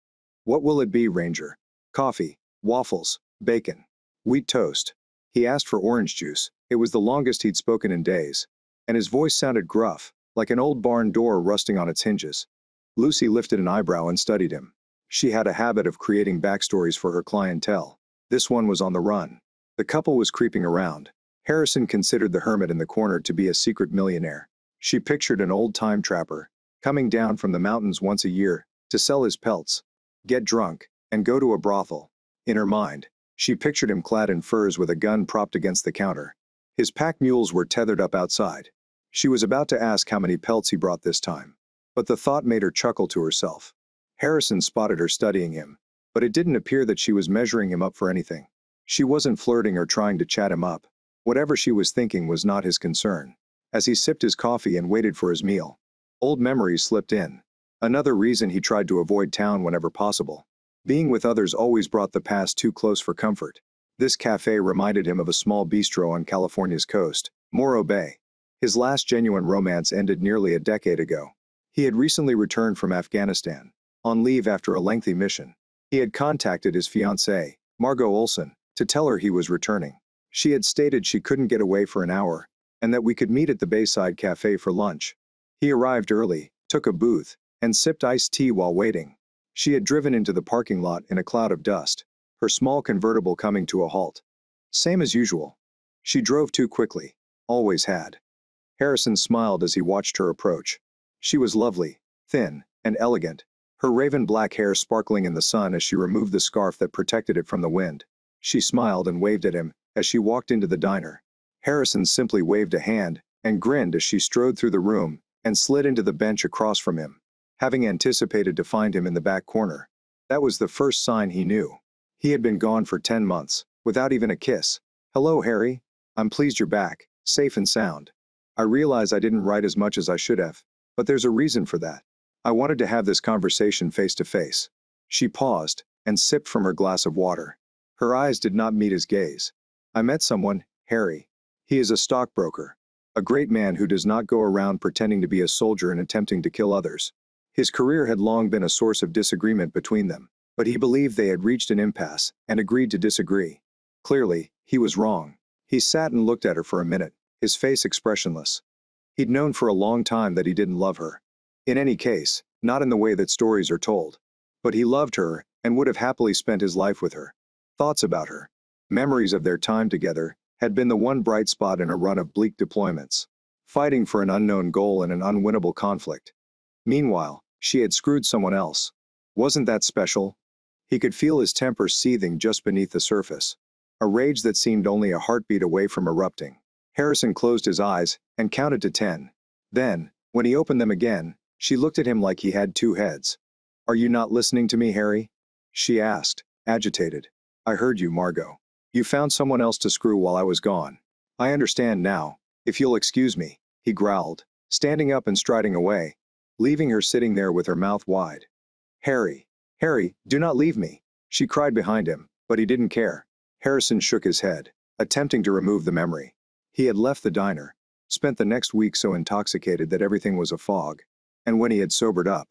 Speaker 1: What will it be, Ranger? Coffee, waffles, bacon, wheat toast. He asked for orange juice. It was the longest he'd spoken in days, and his voice sounded gruff, like an old barn door rusting on its hinges. Lucy lifted an eyebrow and studied him. She had a habit of creating backstories for her clientele. This one was on the run. The couple was creeping around. Harrison considered the hermit in the corner to be a secret millionaire. She pictured an old-time trapper, coming down from the mountains once a year to sell his pelts, get drunk, and go to a brothel. In her mind, she pictured him clad in furs with a gun propped against the counter. His pack mules were tethered up outside. She was about to ask how many pelts he brought this time, but the thought made her chuckle to herself. Harrison spotted her studying him, but it didn't appear that she was measuring him up for anything. She wasn't flirting or trying to chat him up. Whatever she was thinking was not his concern. As he sipped his coffee and waited for his meal, old memories slipped in. Another reason he tried to avoid town whenever possible. Being with others always brought the past too close for comfort. This cafe reminded him of a small bistro on California's coast, Morro Bay. His last genuine romance ended nearly a decade ago. He had recently returned from Afghanistan, on leave after a lengthy mission. He had contacted his fiancée, Margot Olson, to tell her he was returning. She had stated she couldn't get away for an hour, and that we could meet at the Bayside Cafe for lunch. He arrived early, took a booth, and sipped iced tea while waiting. She had driven into the parking lot in a cloud of dust, her small convertible coming to a halt. Same as usual. She drove too quickly. Always had. Harrison smiled as he watched her approach. She was lovely, thin, and elegant, her raven black hair sparkling in the sun as she removed the scarf that protected it from the wind. She smiled and waved at him as she walked into the diner. Harrison simply waved a hand and grinned as she strode through the room and slid into the bench across from him, having anticipated to find him in the back corner. That was the first sign he knew. He had been gone for 10 months, without even a kiss. "Hello, Harry. I'm pleased you're back, safe and sound. I realize I didn't write as much as I should have, but there's a reason for that. I wanted to have this conversation face to face." She paused and sipped from her glass of water. Her eyes did not meet his gaze. "I met someone, Harry. He is a stockbroker. A great man who does not go around pretending to be a soldier and attempting to kill others." His career had long been a source of disagreement between them, but he believed they had reached an impasse and agreed to disagree. Clearly, he was wrong. He sat and looked at her for a minute, his face expressionless. He'd known for a long time that he didn't love her. In any case, not in the way that stories are told. But he loved her and would have happily spent his life with her. Thoughts about her, memories of their time together, had been the one bright spot in a run of bleak deployments. Fighting for an unknown goal in an unwinnable conflict. Meanwhile, she had screwed someone else. Wasn't that special? He could feel his temper seething just beneath the surface. A rage that seemed only a heartbeat away from erupting. Harrison closed his eyes and counted to 10. Then, when he opened them again, she looked at him like he had two heads. "Are you not listening to me, Harry?" she asked, agitated. "I heard you, Margot. You found someone else to screw while I was gone. I understand now, if you'll excuse me," he growled, standing up and striding away, leaving her sitting there with her mouth wide. "Harry, Harry, do not leave me," she cried behind him, but he didn't care. Harrison shook his head, attempting to remove the memory. He had left the diner, spent the next week so intoxicated that everything was a fog, and when he had sobered up,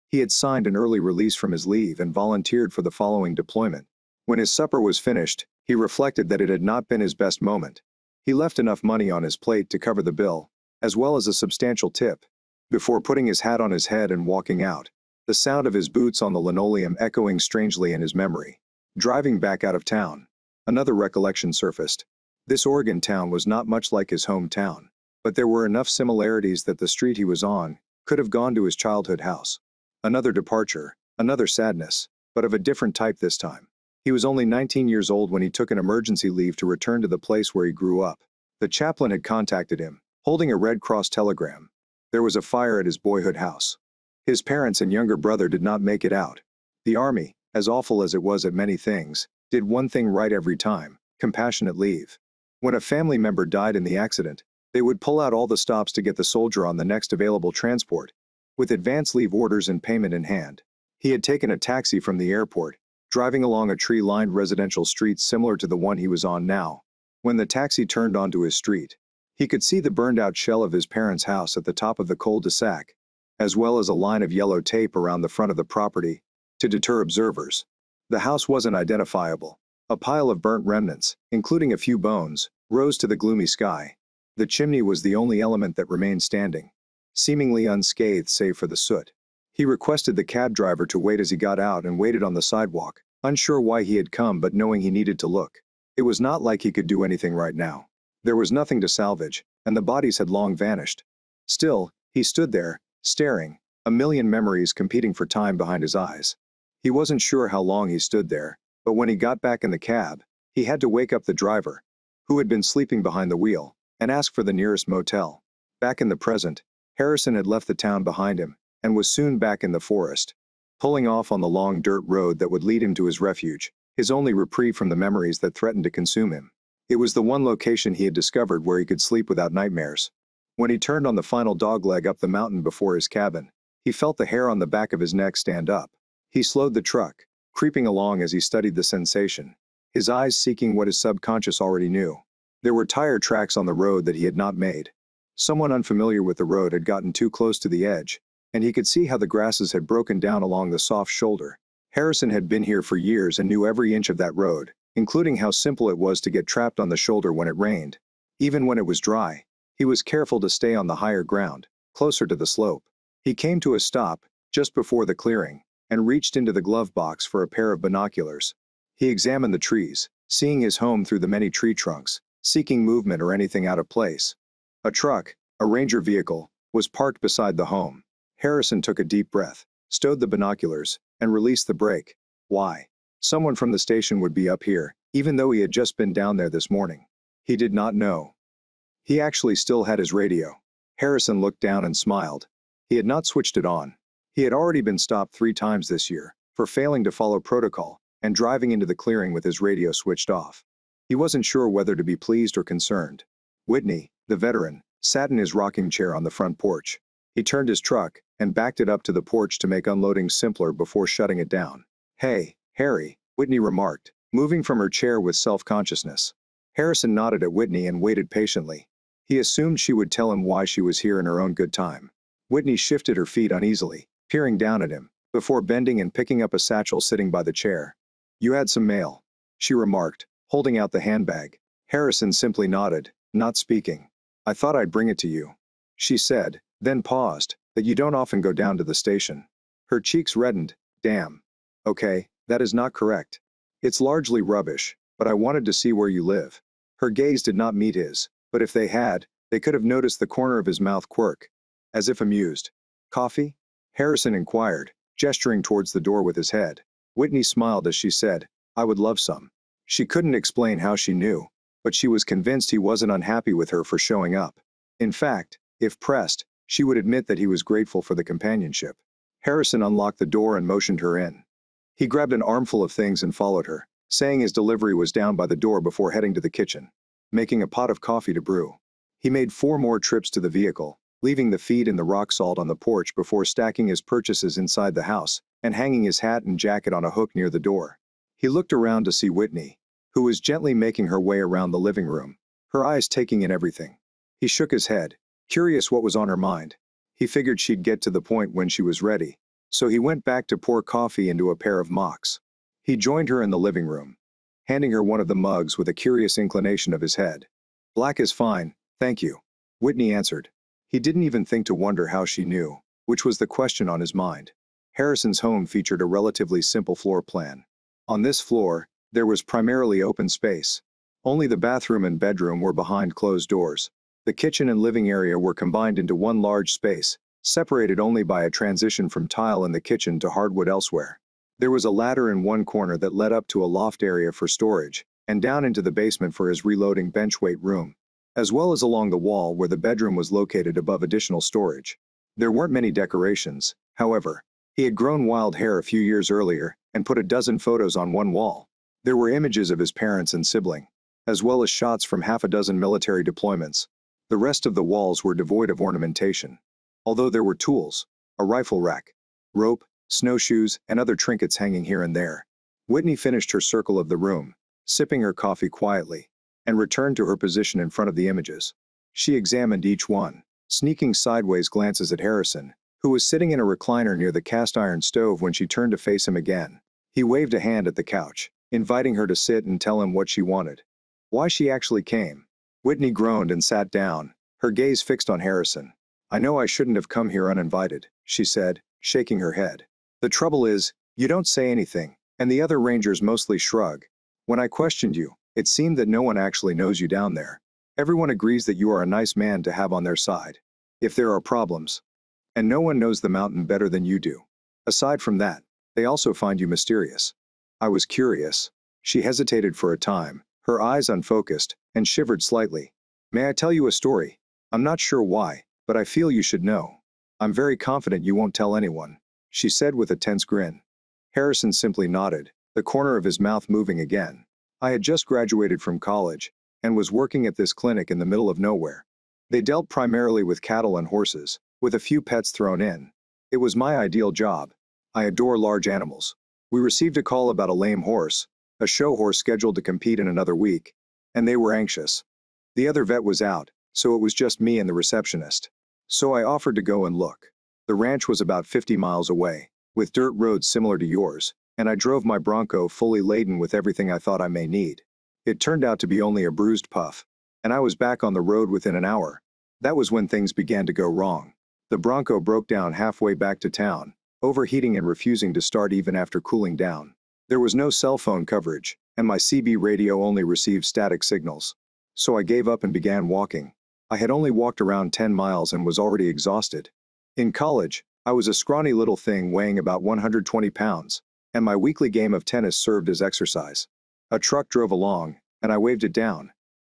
Speaker 1: he had signed an early release from his leave and volunteered for the following deployment. When his supper was finished, he reflected that it had not been his best moment. He left enough money on his plate to cover the bill, as well as a substantial tip, before putting his hat on his head and walking out, the sound of his boots on the linoleum echoing strangely in his memory. Driving back out of town, another recollection surfaced. This Oregon town was not much like his hometown, but there were enough similarities that the street he was on could have gone to his childhood house. Another departure, another sadness, but of a different type this time. He was only 19 years old when he took an emergency leave to return to the place where he grew up. The chaplain had contacted him, holding a Red Cross telegram. There was a fire at his boyhood house. His parents and younger brother did not make it out. The Army, as awful as it was at many things, did one thing right every time: compassionate leave. When a family member died in the accident, they would pull out all the stops to get the soldier on the next available transport, with advance leave orders and payment in hand. He had taken a taxi from the airport, driving along a tree-lined residential street similar to the one he was on now. When the taxi turned onto his street, he could see the burned-out shell of his parents' house at the top of the cul-de-sac, as well as a line of yellow tape around the front of the property to deter observers. The house wasn't identifiable. A pile of burnt remnants, including a few bones, rose to the gloomy sky. The chimney was the only element that remained standing, seemingly unscathed save for the soot. He requested the cab driver to wait as he got out and waited on the sidewalk, unsure why he had come but knowing he needed to look. It was not like he could do anything right now. There was nothing to salvage, and the bodies had long vanished. Still, he stood there, staring, a million memories competing for time behind his eyes. He wasn't sure how long he stood there, but when he got back in the cab, he had to wake up the driver, who had been sleeping behind the wheel, and ask for the nearest motel. Back in the present, Harrison had left the town behind him, and was soon back in the forest, pulling off on the long dirt road that would lead him to his refuge, his only reprieve from the memories that threatened to consume him. It was the one location he had discovered where he could sleep without nightmares. When he turned on the final dogleg up the mountain before his cabin, he felt the hair on the back of his neck stand up. He slowed the truck, creeping along as he studied the sensation, his eyes seeking what his subconscious already knew. There were tire tracks on the road that he had not made. Someone unfamiliar with the road had gotten too close to the edge, and he could see how the grasses had broken down along the soft shoulder. Harrison had been here for years and knew every inch of that road, including how simple it was to get trapped on the shoulder when it rained. Even when it was dry, he was careful to stay on the higher ground, closer to the slope. He came to a stop, just before the clearing, and reached into the glove box for a pair of binoculars. He examined the trees, seeing his home through the many tree trunks, seeking movement or anything out of place. A truck, a ranger vehicle, was parked beside the home. Harrison took a deep breath, stowed the binoculars, and released the brake. Why? Someone from the station would be up here, even though he had just been down there this morning. He did not know. He actually still had his radio. Harrison looked down and smiled. He had not switched it on. He had already been stopped 3 times this year, for failing to follow protocol, and driving into the clearing with his radio switched off. He wasn't sure whether to be pleased or concerned. Whitney, the veteran, sat in his rocking chair on the front porch. He turned his truck and backed it up to the porch to make unloading simpler before shutting it down. "Hey, Harry," Whitney remarked, moving from her chair with self-consciousness. Harrison nodded at Whitney and waited patiently. He assumed she would tell him why she was here in her own good time. Whitney shifted her feet uneasily, peering down at him, before bending and picking up a satchel sitting by the chair. "You had some mail," she remarked, holding out the handbag. Harrison simply nodded, not speaking. "I thought I'd bring it to you," she said, then paused, "that you don't often go down to the station." Her cheeks reddened. "Damn. Okay, that is not correct. It's largely rubbish, but I wanted to see where you live." Her gaze did not meet his, but if they had, they could have noticed the corner of his mouth quirk, as if amused. "Coffee?" Harrison inquired, gesturing towards the door with his head. Whitney smiled as she said, "I would love some." She couldn't explain how she knew, but she was convinced he wasn't unhappy with her for showing up. In fact, if pressed, she would admit that he was grateful for the companionship. Harrison unlocked the door and motioned her in. He grabbed an armful of things and followed her, saying his delivery was down by the door before heading to the kitchen, making a pot of coffee to brew. He made 4 more trips to the vehicle, leaving the feed and the rock salt on the porch before stacking his purchases inside the house and hanging his hat and jacket on a hook near the door. He looked around to see Whitney, who was gently making her way around the living room, her eyes taking in everything. He shook his head, curious what was on her mind. He figured she'd get to the point when she was ready, so he went back to pour coffee into a pair of mocks. He joined her in the living room, handing her one of the mugs with a curious inclination of his head. "Black is fine, thank you," Whitney answered. He didn't even think to wonder how she knew, which was the question on his mind. Harrison's home featured a relatively simple floor plan. On this floor, there was primarily open space. Only the bathroom and bedroom were behind closed doors. The kitchen and living area were combined into one large space, separated only by a transition from tile in the kitchen to hardwood elsewhere. There was a ladder in one corner that led up to a loft area for storage, and down into the basement for his reloading benchweight room, as well as along the wall where the bedroom was located above additional storage. There weren't many decorations, however. He had grown wild hair a few years earlier and put a dozen photos on one wall. There were images of his parents and sibling, as well as shots from half a dozen military deployments. The rest of the walls were devoid of ornamentation, although there were tools, a rifle rack, rope, snowshoes, and other trinkets hanging here and there. Whitney finished her circle of the room, sipping her coffee quietly, and returned to her position in front of the images. She examined each one, sneaking sideways glances at Harrison, who was sitting in a recliner near the cast-iron stove when she turned to face him again. He waved a hand at the couch, inviting her to sit and tell him what she wanted. Why she actually came. Whitney groaned and sat down, her gaze fixed on Harrison. "I know I shouldn't have come here uninvited," she said, shaking her head. "The trouble is, you don't say anything, and the other rangers mostly shrug. When I questioned you, it seemed that no one actually knows you down there. Everyone agrees that you are a nice man to have on their side, if there are problems. And no one knows the mountain better than you do. Aside from that, they also find you mysterious." I was curious. She hesitated for a time, her eyes unfocused, and shivered slightly. "May I tell you a story? I'm not sure why, but I feel you should know. I'm very confident you won't tell anyone," she said with a tense grin. Harrison simply nodded, the corner of his mouth moving again. "I had just graduated from college, and was working at this clinic in the middle of nowhere. They dealt primarily with cattle and horses, with a few pets thrown in. It was my ideal job. I adore large animals. We received a call about a lame horse, a show horse scheduled to compete in another week, and they were anxious. The other vet was out, so it was just me and the receptionist. So I offered to go and look. The ranch was about 50 miles away, with dirt roads similar to yours, and I drove my Bronco fully laden with everything I thought I may need. It turned out to be only a bruised puff, and I was back on the road within an hour. That was when things began to go wrong. The Bronco broke down halfway back to town, overheating and refusing to start even after cooling down. There was no cell phone coverage, and my CB radio only received static signals. So I gave up and began walking. I had only walked around 10 miles and was already exhausted. In college, I was a scrawny little thing weighing about 120 pounds, and my weekly game of tennis served as exercise. A truck drove along, and I waved it down.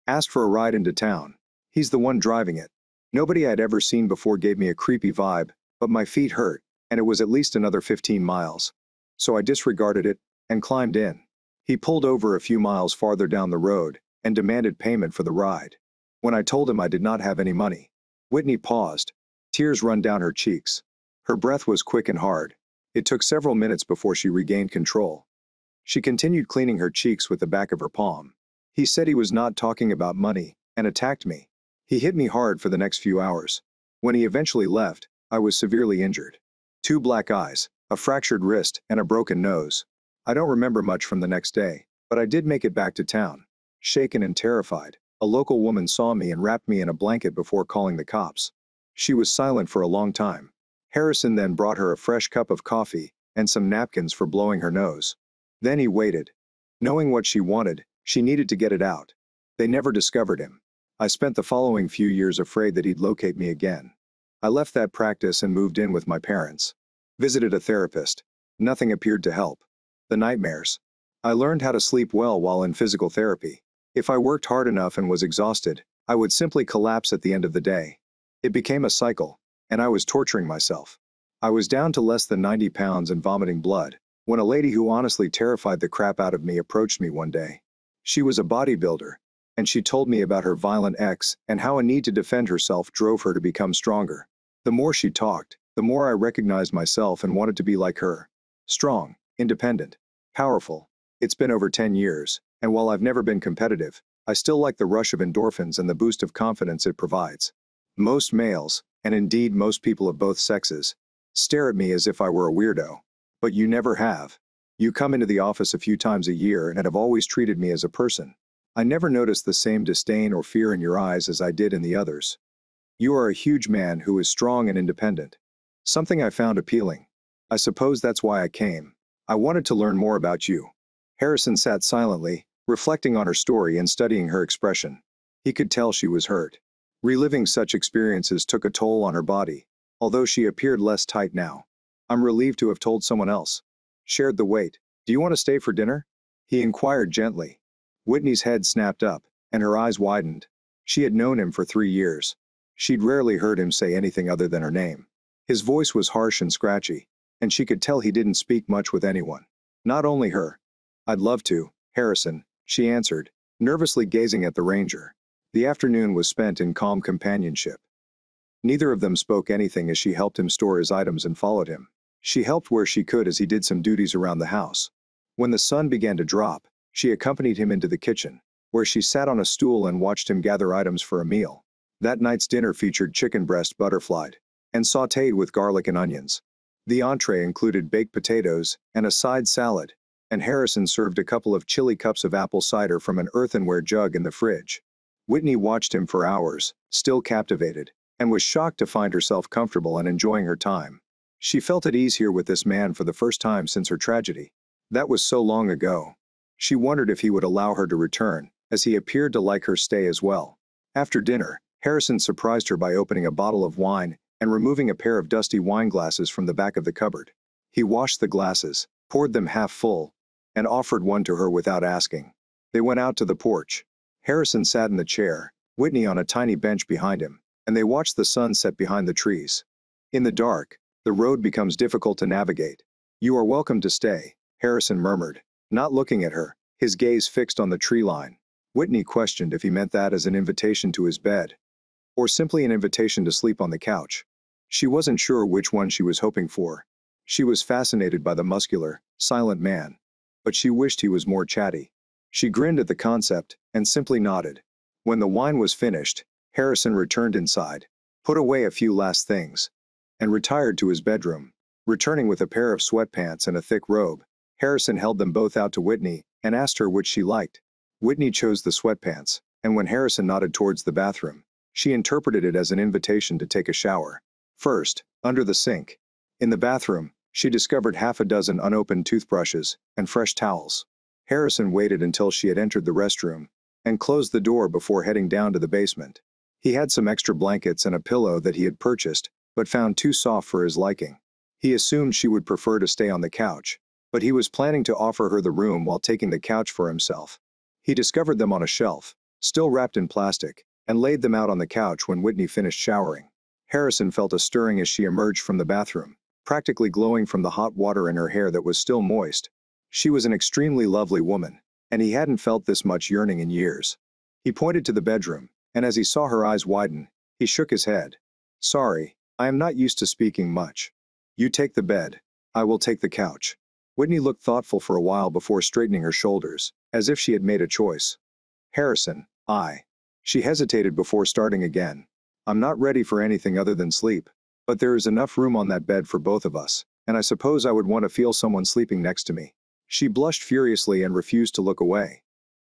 Speaker 1: Asked for a ride into town. He's the one driving it. Nobody I'd ever seen before gave me a creepy vibe, but my feet hurt, and it was at least another 15 miles. So I disregarded it and climbed in. He pulled over a few miles farther down the road and demanded payment for the ride. When I told him I did not have any money, Whitney paused. Tears run down her cheeks. Her breath was quick and hard. It took several minutes before she regained control. She continued cleaning her cheeks with the back of her palm. He said he was not talking about money and attacked me. He hit me hard for the next few hours. When he eventually left, I was severely injured. 2 black eyes, a fractured wrist, and a broken nose. I don't remember much from the next day, but I did make it back to town. Shaken and terrified, a local woman saw me and wrapped me in a blanket before calling the cops. She was silent for a long time. Harrison then brought her a fresh cup of coffee and some napkins for blowing her nose. Then he waited. Knowing what she wanted, she needed to get it out. They never discovered him. I spent the following few years afraid that he'd locate me again. I left that practice and moved in with my parents. Visited a therapist. Nothing appeared to help. The nightmares. I learned how to sleep well while in physical therapy. If I worked hard enough and was exhausted, I would simply collapse at the end of the day. It became a cycle, and I was torturing myself. I was down to less than 90 pounds and vomiting blood, when a lady who honestly terrified the crap out of me approached me one day. She was a bodybuilder, and she told me about her violent ex and how a need to defend herself drove her to become stronger. The more she talked, the more I recognized myself and wanted to be like her. Strong, independent, powerful. It's been over 10 years, and while I've never been competitive, I still like the rush of endorphins and the boost of confidence it provides. Most males, and indeed most people of both sexes, stare at me as if I were a weirdo. But you never have. You come into the office a few times a year and have always treated me as a person. I never noticed the same disdain or fear in your eyes as I did in the others. You are a huge man who is strong and independent. Something I found appealing. I suppose that's why I came. I wanted to learn more about you. Harrison sat silently, reflecting on her story and studying her expression. He could tell she was hurt. Reliving such experiences took a toll on her body, although she appeared less tight now. I'm relieved to have told someone else. Shared the weight. Do you want to stay for dinner? He inquired gently. Whitney's head snapped up, and her eyes widened. She had known him for 3 years. She'd rarely heard him say anything other than her name. His voice was harsh and scratchy, and she could tell he didn't speak much with anyone. Not only her. I'd love to, Harrison, she answered, nervously gazing at the ranger. The afternoon was spent in calm companionship. Neither of them spoke anything as she helped him store his items and followed him. She helped where she could as he did some duties around the house. When the sun began to drop, she accompanied him into the kitchen, where she sat on a stool and watched him gather items for a meal. That night's dinner featured chicken breast butterflied and sautéed with garlic and onions. The entree included baked potatoes and a side salad, and Harrison served a couple of chilly cups of apple cider from an earthenware jug in the fridge. Whitney watched him for hours, still captivated, and was shocked to find herself comfortable and enjoying her time. She felt at ease here with this man for the first time since her tragedy. That was so long ago. She wondered if he would allow her to return, as he appeared to like her stay as well. After dinner, Harrison surprised her by opening a bottle of wine and removing a pair of dusty wine glasses from the back of the cupboard. He washed the glasses, poured them half full, and offered one to her without asking. They went out to the porch. Harrison sat in the chair, Whitney on a tiny bench behind him, and they watched the sun set behind the trees. In the dark, the road becomes difficult to navigate. You are welcome to stay, Harrison murmured, not looking at her, his gaze fixed on the tree line. Whitney questioned if he meant that as an invitation to his bed, or simply an invitation to sleep on the couch. She wasn't sure which one she was hoping for. She was fascinated by the muscular, silent man, but she wished he was more chatty. She grinned at the concept and simply nodded. When the wine was finished, Harrison returned inside, put away a few last things, and retired to his bedroom. Returning with a pair of sweatpants and a thick robe, Harrison held them both out to Whitney and asked her which she liked. Whitney chose the sweatpants, and when Harrison nodded towards the bathroom, she interpreted it as an invitation to take a shower. First, under the sink. In the bathroom, she discovered half a dozen unopened toothbrushes and fresh towels. Harrison waited until she had entered the restroom and closed the door before heading down to the basement. He had some extra blankets and a pillow that he had purchased, but found too soft for his liking. He assumed she would prefer to stay on the couch, but he was planning to offer her the room while taking the couch for himself. He discovered them on a shelf, still wrapped in plastic, and laid them out on the couch when Whitney finished showering. Harrison felt a stirring as she emerged from the bathroom, practically glowing from the hot water in her hair that was still moist. She was an extremely lovely woman, and he hadn't felt this much yearning in years. He pointed to the bedroom, and as he saw her eyes widen, he shook his head. "Sorry, I am not used to speaking much. You take the bed. I will take the couch." Whitney looked thoughtful for a while before straightening her shoulders, as if she had made a choice. "Harrison, She hesitated before starting again. "I'm not ready for anything other than sleep. But there is enough room on that bed for both of us, and I suppose I would want to feel someone sleeping next to me." She blushed furiously and refused to look away.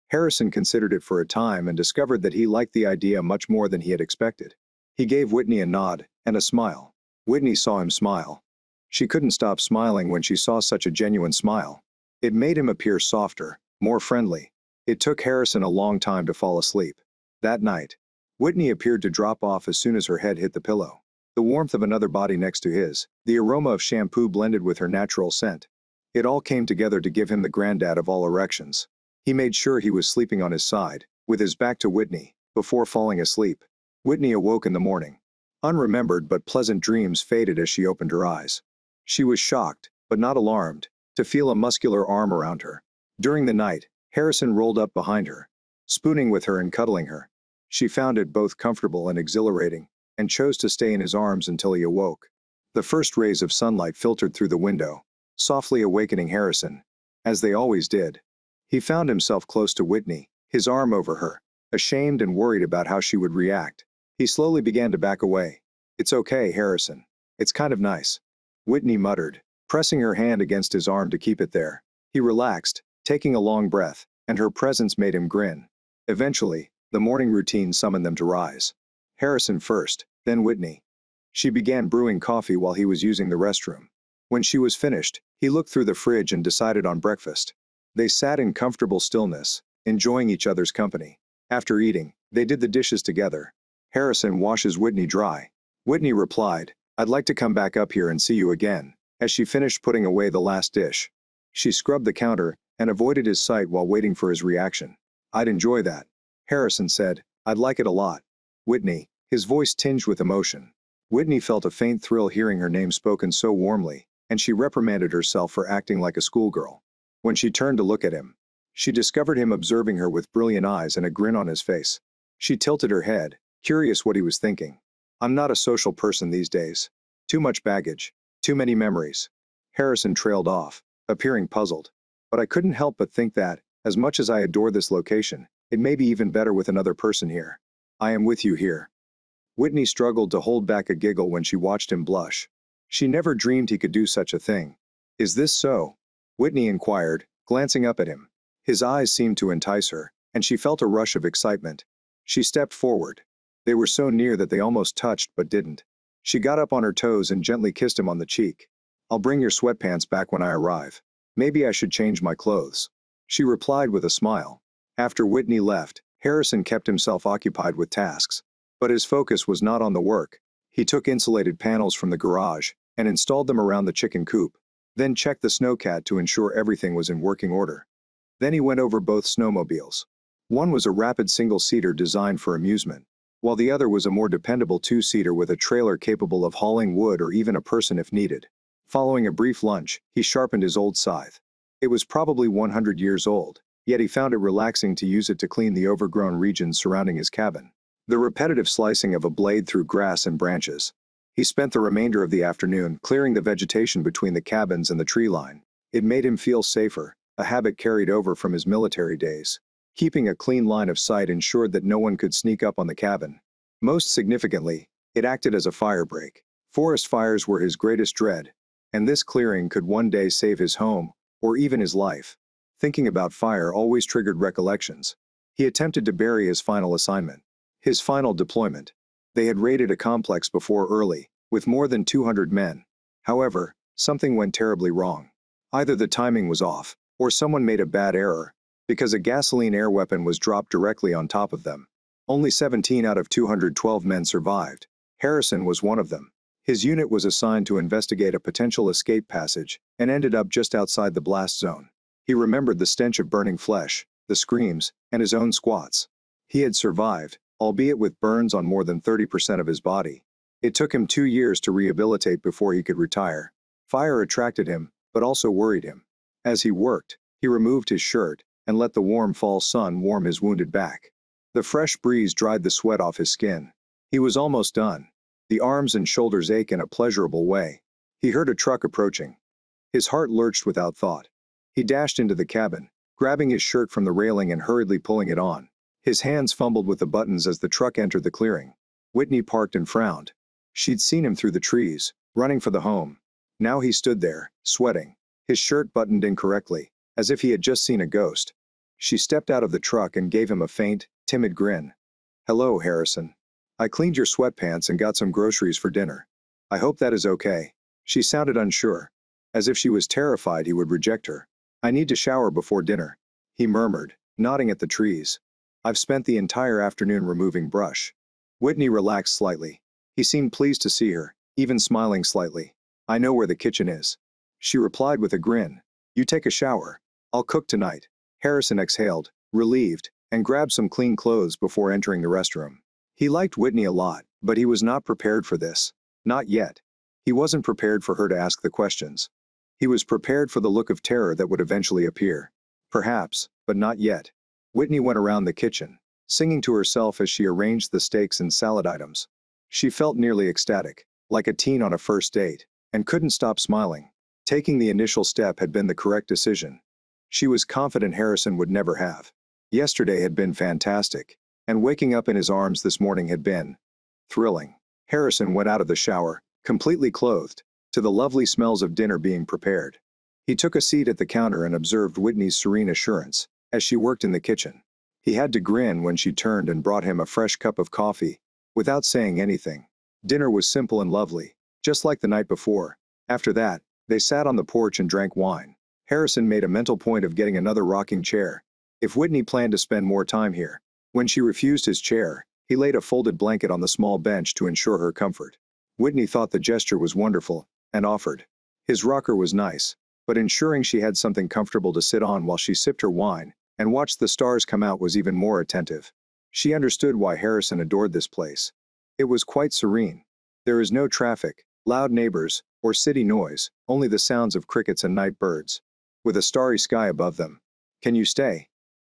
Speaker 1: Harrison considered it for a time and discovered that he liked the idea much more than he had expected. He gave Whitney a nod and a smile. Whitney saw him smile. She couldn't stop smiling when she saw such a genuine smile. It made him appear softer, more friendly. It took Harrison a long time to fall asleep. That night, Whitney appeared to drop off as soon as her head hit the pillow. The warmth of another body next to his, the aroma of shampoo blended with her natural scent. It all came together to give him the granddad of all erections. He made sure he was sleeping on his side, with his back to Whitney, before falling asleep. Whitney awoke in the morning. Unremembered but pleasant dreams faded as she opened her eyes. She was shocked, but not alarmed, to feel a muscular arm around her. During the night, Harrison rolled up behind her, spooning with her and cuddling her. She found it both comfortable and exhilarating, and chose to stay in his arms until he awoke. The first rays of sunlight filtered through the window, softly awakening Harrison, as they always did. He found himself close to Whitney, his arm over her, ashamed and worried about how she would react. He slowly began to back away. "It's okay, Harrison. It's kind of nice," Whitney muttered, pressing her hand against his arm to keep it there. He relaxed, taking a long breath, and her presence made him grin. Eventually, the morning routine summoned them to rise. Harrison first, then Whitney. She began brewing coffee while he was using the restroom. When she was finished, he looked through the fridge and decided on breakfast. They sat in comfortable stillness, enjoying each other's company. After eating, they did the dishes together. Harrison washes Whitney dry. Whitney replied, "I'd like to come back up here and see you again," as she finished putting away the last dish. She scrubbed the counter and avoided his sight while waiting for his reaction. "I'd enjoy that," Harrison said. "I'd like it a lot." "Whitney," his voice tinged with emotion. Whitney felt a faint thrill hearing her name spoken so warmly, and she reprimanded herself for acting like a schoolgirl. When she turned to look at him, she discovered him observing her with brilliant eyes and a grin on his face. She tilted her head, curious what he was thinking. "I'm not a social person these days. Too much baggage. Too many memories." Harrison trailed off, appearing puzzled. "But I couldn't help but think that, as much as I adore this location, it may be even better with another person here. I am with you here." Whitney struggled to hold back a giggle when she watched him blush. She never dreamed he could do such a thing. "Is this so?" Whitney inquired, glancing up at him. His eyes seemed to entice her, and she felt a rush of excitement. She stepped forward. They were so near that they almost touched but didn't. She got up on her toes and gently kissed him on the cheek. "I'll bring your sweatpants back when I arrive. Maybe I should change my clothes," she replied with a smile. After Whitney left, Harrison kept himself occupied with tasks. But his focus was not on the work. He took insulated panels from the garage and installed them around the chicken coop, then checked the snowcat to ensure everything was in working order. Then he went over both snowmobiles. One was a rapid single-seater designed for amusement, while the other was a more dependable two-seater with a trailer capable of hauling wood or even a person if needed. Following a brief lunch, he sharpened his old scythe. It was probably 100 years old, yet he found it relaxing to use it to clean the overgrown regions surrounding his cabin. The repetitive slicing of a blade through grass and branches. He spent the remainder of the afternoon clearing the vegetation between the cabins and the tree line. It made him feel safer, a habit carried over from his military days. Keeping a clean line of sight ensured that no one could sneak up on the cabin. Most significantly, it acted as a firebreak. Forest fires were his greatest dread, and this clearing could one day save his home, or even his life. Thinking about fire always triggered recollections. He attempted to bury his final assignment, his final deployment. They had raided a complex before early, with more than 200 men. However, something went terribly wrong. Either the timing was off, or someone made a bad error, because a gasoline air weapon was dropped directly on top of them. Only 17 out of 212 men survived. Harrison was one of them. His unit was assigned to investigate a potential escape passage, and ended up just outside the blast zone. He remembered the stench of burning flesh, the screams, and his own squats. He had survived, albeit with burns on more than 30% of his body. It took him 2 years to rehabilitate before he could retire. Fire attracted him, but also worried him. As he worked, he removed his shirt and let the warm fall sun warm his wounded back. The fresh breeze dried the sweat off his skin. He was almost done. The arms and shoulders ache in a pleasurable way. He heard a truck approaching. His heart lurched without thought. He dashed into the cabin, grabbing his shirt from the railing and hurriedly pulling it on. His hands fumbled with the buttons as the truck entered the clearing. Whitney parked and frowned. She'd seen him through the trees, running for the home. Now he stood there, sweating, his shirt buttoned incorrectly, as if he had just seen a ghost. She stepped out of the truck and gave him a faint, timid grin. "Hello, Harrison. I cleaned your sweatpants and got some groceries for dinner. I hope that is okay." She sounded unsure, as if she was terrified he would reject her. "I need to shower before dinner," he murmured, nodding at the trees. "I've spent the entire afternoon removing brush." Whitney relaxed slightly. He seemed pleased to see her, even smiling slightly. "I know where the kitchen is," she replied with a grin. "You take a shower. I'll cook tonight." Harrison exhaled, relieved, and grabbed some clean clothes before entering the restroom. He liked Whitney a lot, but he was not prepared for this. Not yet. He wasn't prepared for her to ask the questions. He was prepared for the look of terror that would eventually appear. Perhaps, but not yet. Whitney went around the kitchen, singing to herself as she arranged the steaks and salad items. She felt nearly ecstatic, like a teen on a first date, and couldn't stop smiling. Taking the initial step had been the correct decision. She was confident Harrison would never have. Yesterday had been fantastic, and waking up in his arms this morning had been thrilling. Harrison went out of the shower, completely clothed, to the lovely smells of dinner being prepared. He took a seat at the counter and observed Whitney's serene assurance as she worked in the kitchen. He had to grin when she turned and brought him a fresh cup of coffee, without saying anything. Dinner was simple and lovely, just like the night before. After that, they sat on the porch and drank wine. Harrison made a mental point of getting another rocking chair, if Whitney planned to spend more time here. When she refused his chair, he laid a folded blanket on the small bench to ensure her comfort. Whitney thought the gesture was wonderful, and offered. His rocker was nice, but ensuring she had something comfortable to sit on while she sipped her wine and watched the stars come out was even more attentive. She understood why Harrison adored this place. It was quite serene. There is no traffic, loud neighbors, or city noise, only the sounds of crickets and night birds, with a starry sky above them. "Can you stay?"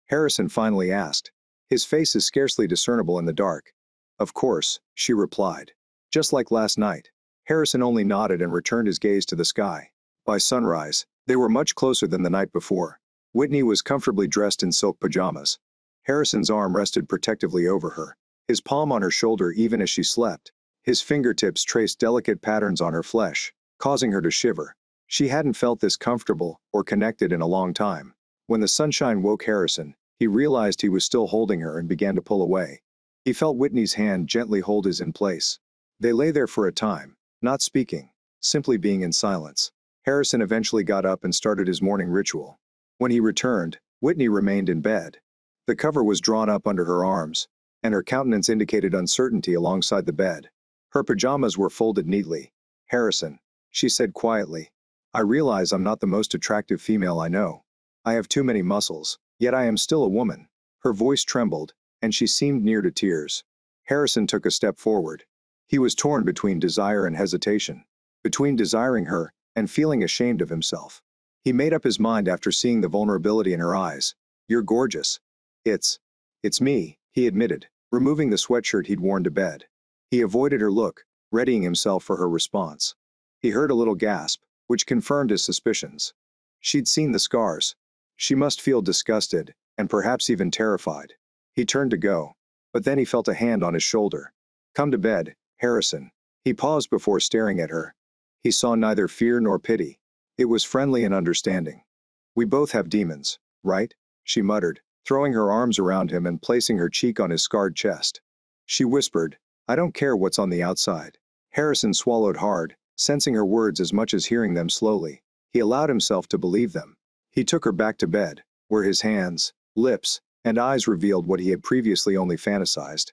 Speaker 1: Harrison finally asked. His face is scarcely discernible in the dark. "Of course," she replied. Just like last night. Harrison only nodded and returned his gaze to the sky. By sunrise, they were much closer than the night before. Whitney was comfortably dressed in silk pajamas. Harrison's arm rested protectively over her, his palm on her shoulder even as she slept. His fingertips traced delicate patterns on her flesh, causing her to shiver. She hadn't felt this comfortable or connected in a long time. When the sunshine woke Harrison, he realized he was still holding her and began to pull away. He felt Whitney's hand gently hold his in place. They lay there for a time, not speaking, simply being in silence. Harrison eventually got up and started his morning ritual. When he returned, Whitney remained in bed. The cover was drawn up under her arms, and her countenance indicated uncertainty alongside the bed. Her pajamas were folded neatly. "Harrison," she said quietly, "I realize I'm not the most attractive female I know. I have too many muscles, yet I am still a woman." Her voice trembled, and she seemed near to tears. Harrison took a step forward. He was torn between desire and hesitation, between desiring her and feeling ashamed of himself. He made up his mind after seeing the vulnerability in her eyes. "You're gorgeous." It's me," he admitted, removing the sweatshirt he'd worn to bed. He avoided her look, readying himself for her response. He heard a little gasp, which confirmed his suspicions. She'd seen the scars. She must feel disgusted, and perhaps even terrified. He turned to go, but then he felt a hand on his shoulder. Come to bed, Harrison. He paused before staring at her. He saw neither fear nor pity. It was friendly and understanding. We both have demons, right? She muttered, throwing her arms around him and placing her cheek on his scarred chest. She whispered, I don't care what's on the outside. Harrison swallowed hard, sensing her words as much as hearing them slowly. He allowed himself to believe them. He took her back to bed, where his hands, lips, and eyes revealed what he had previously only fantasized.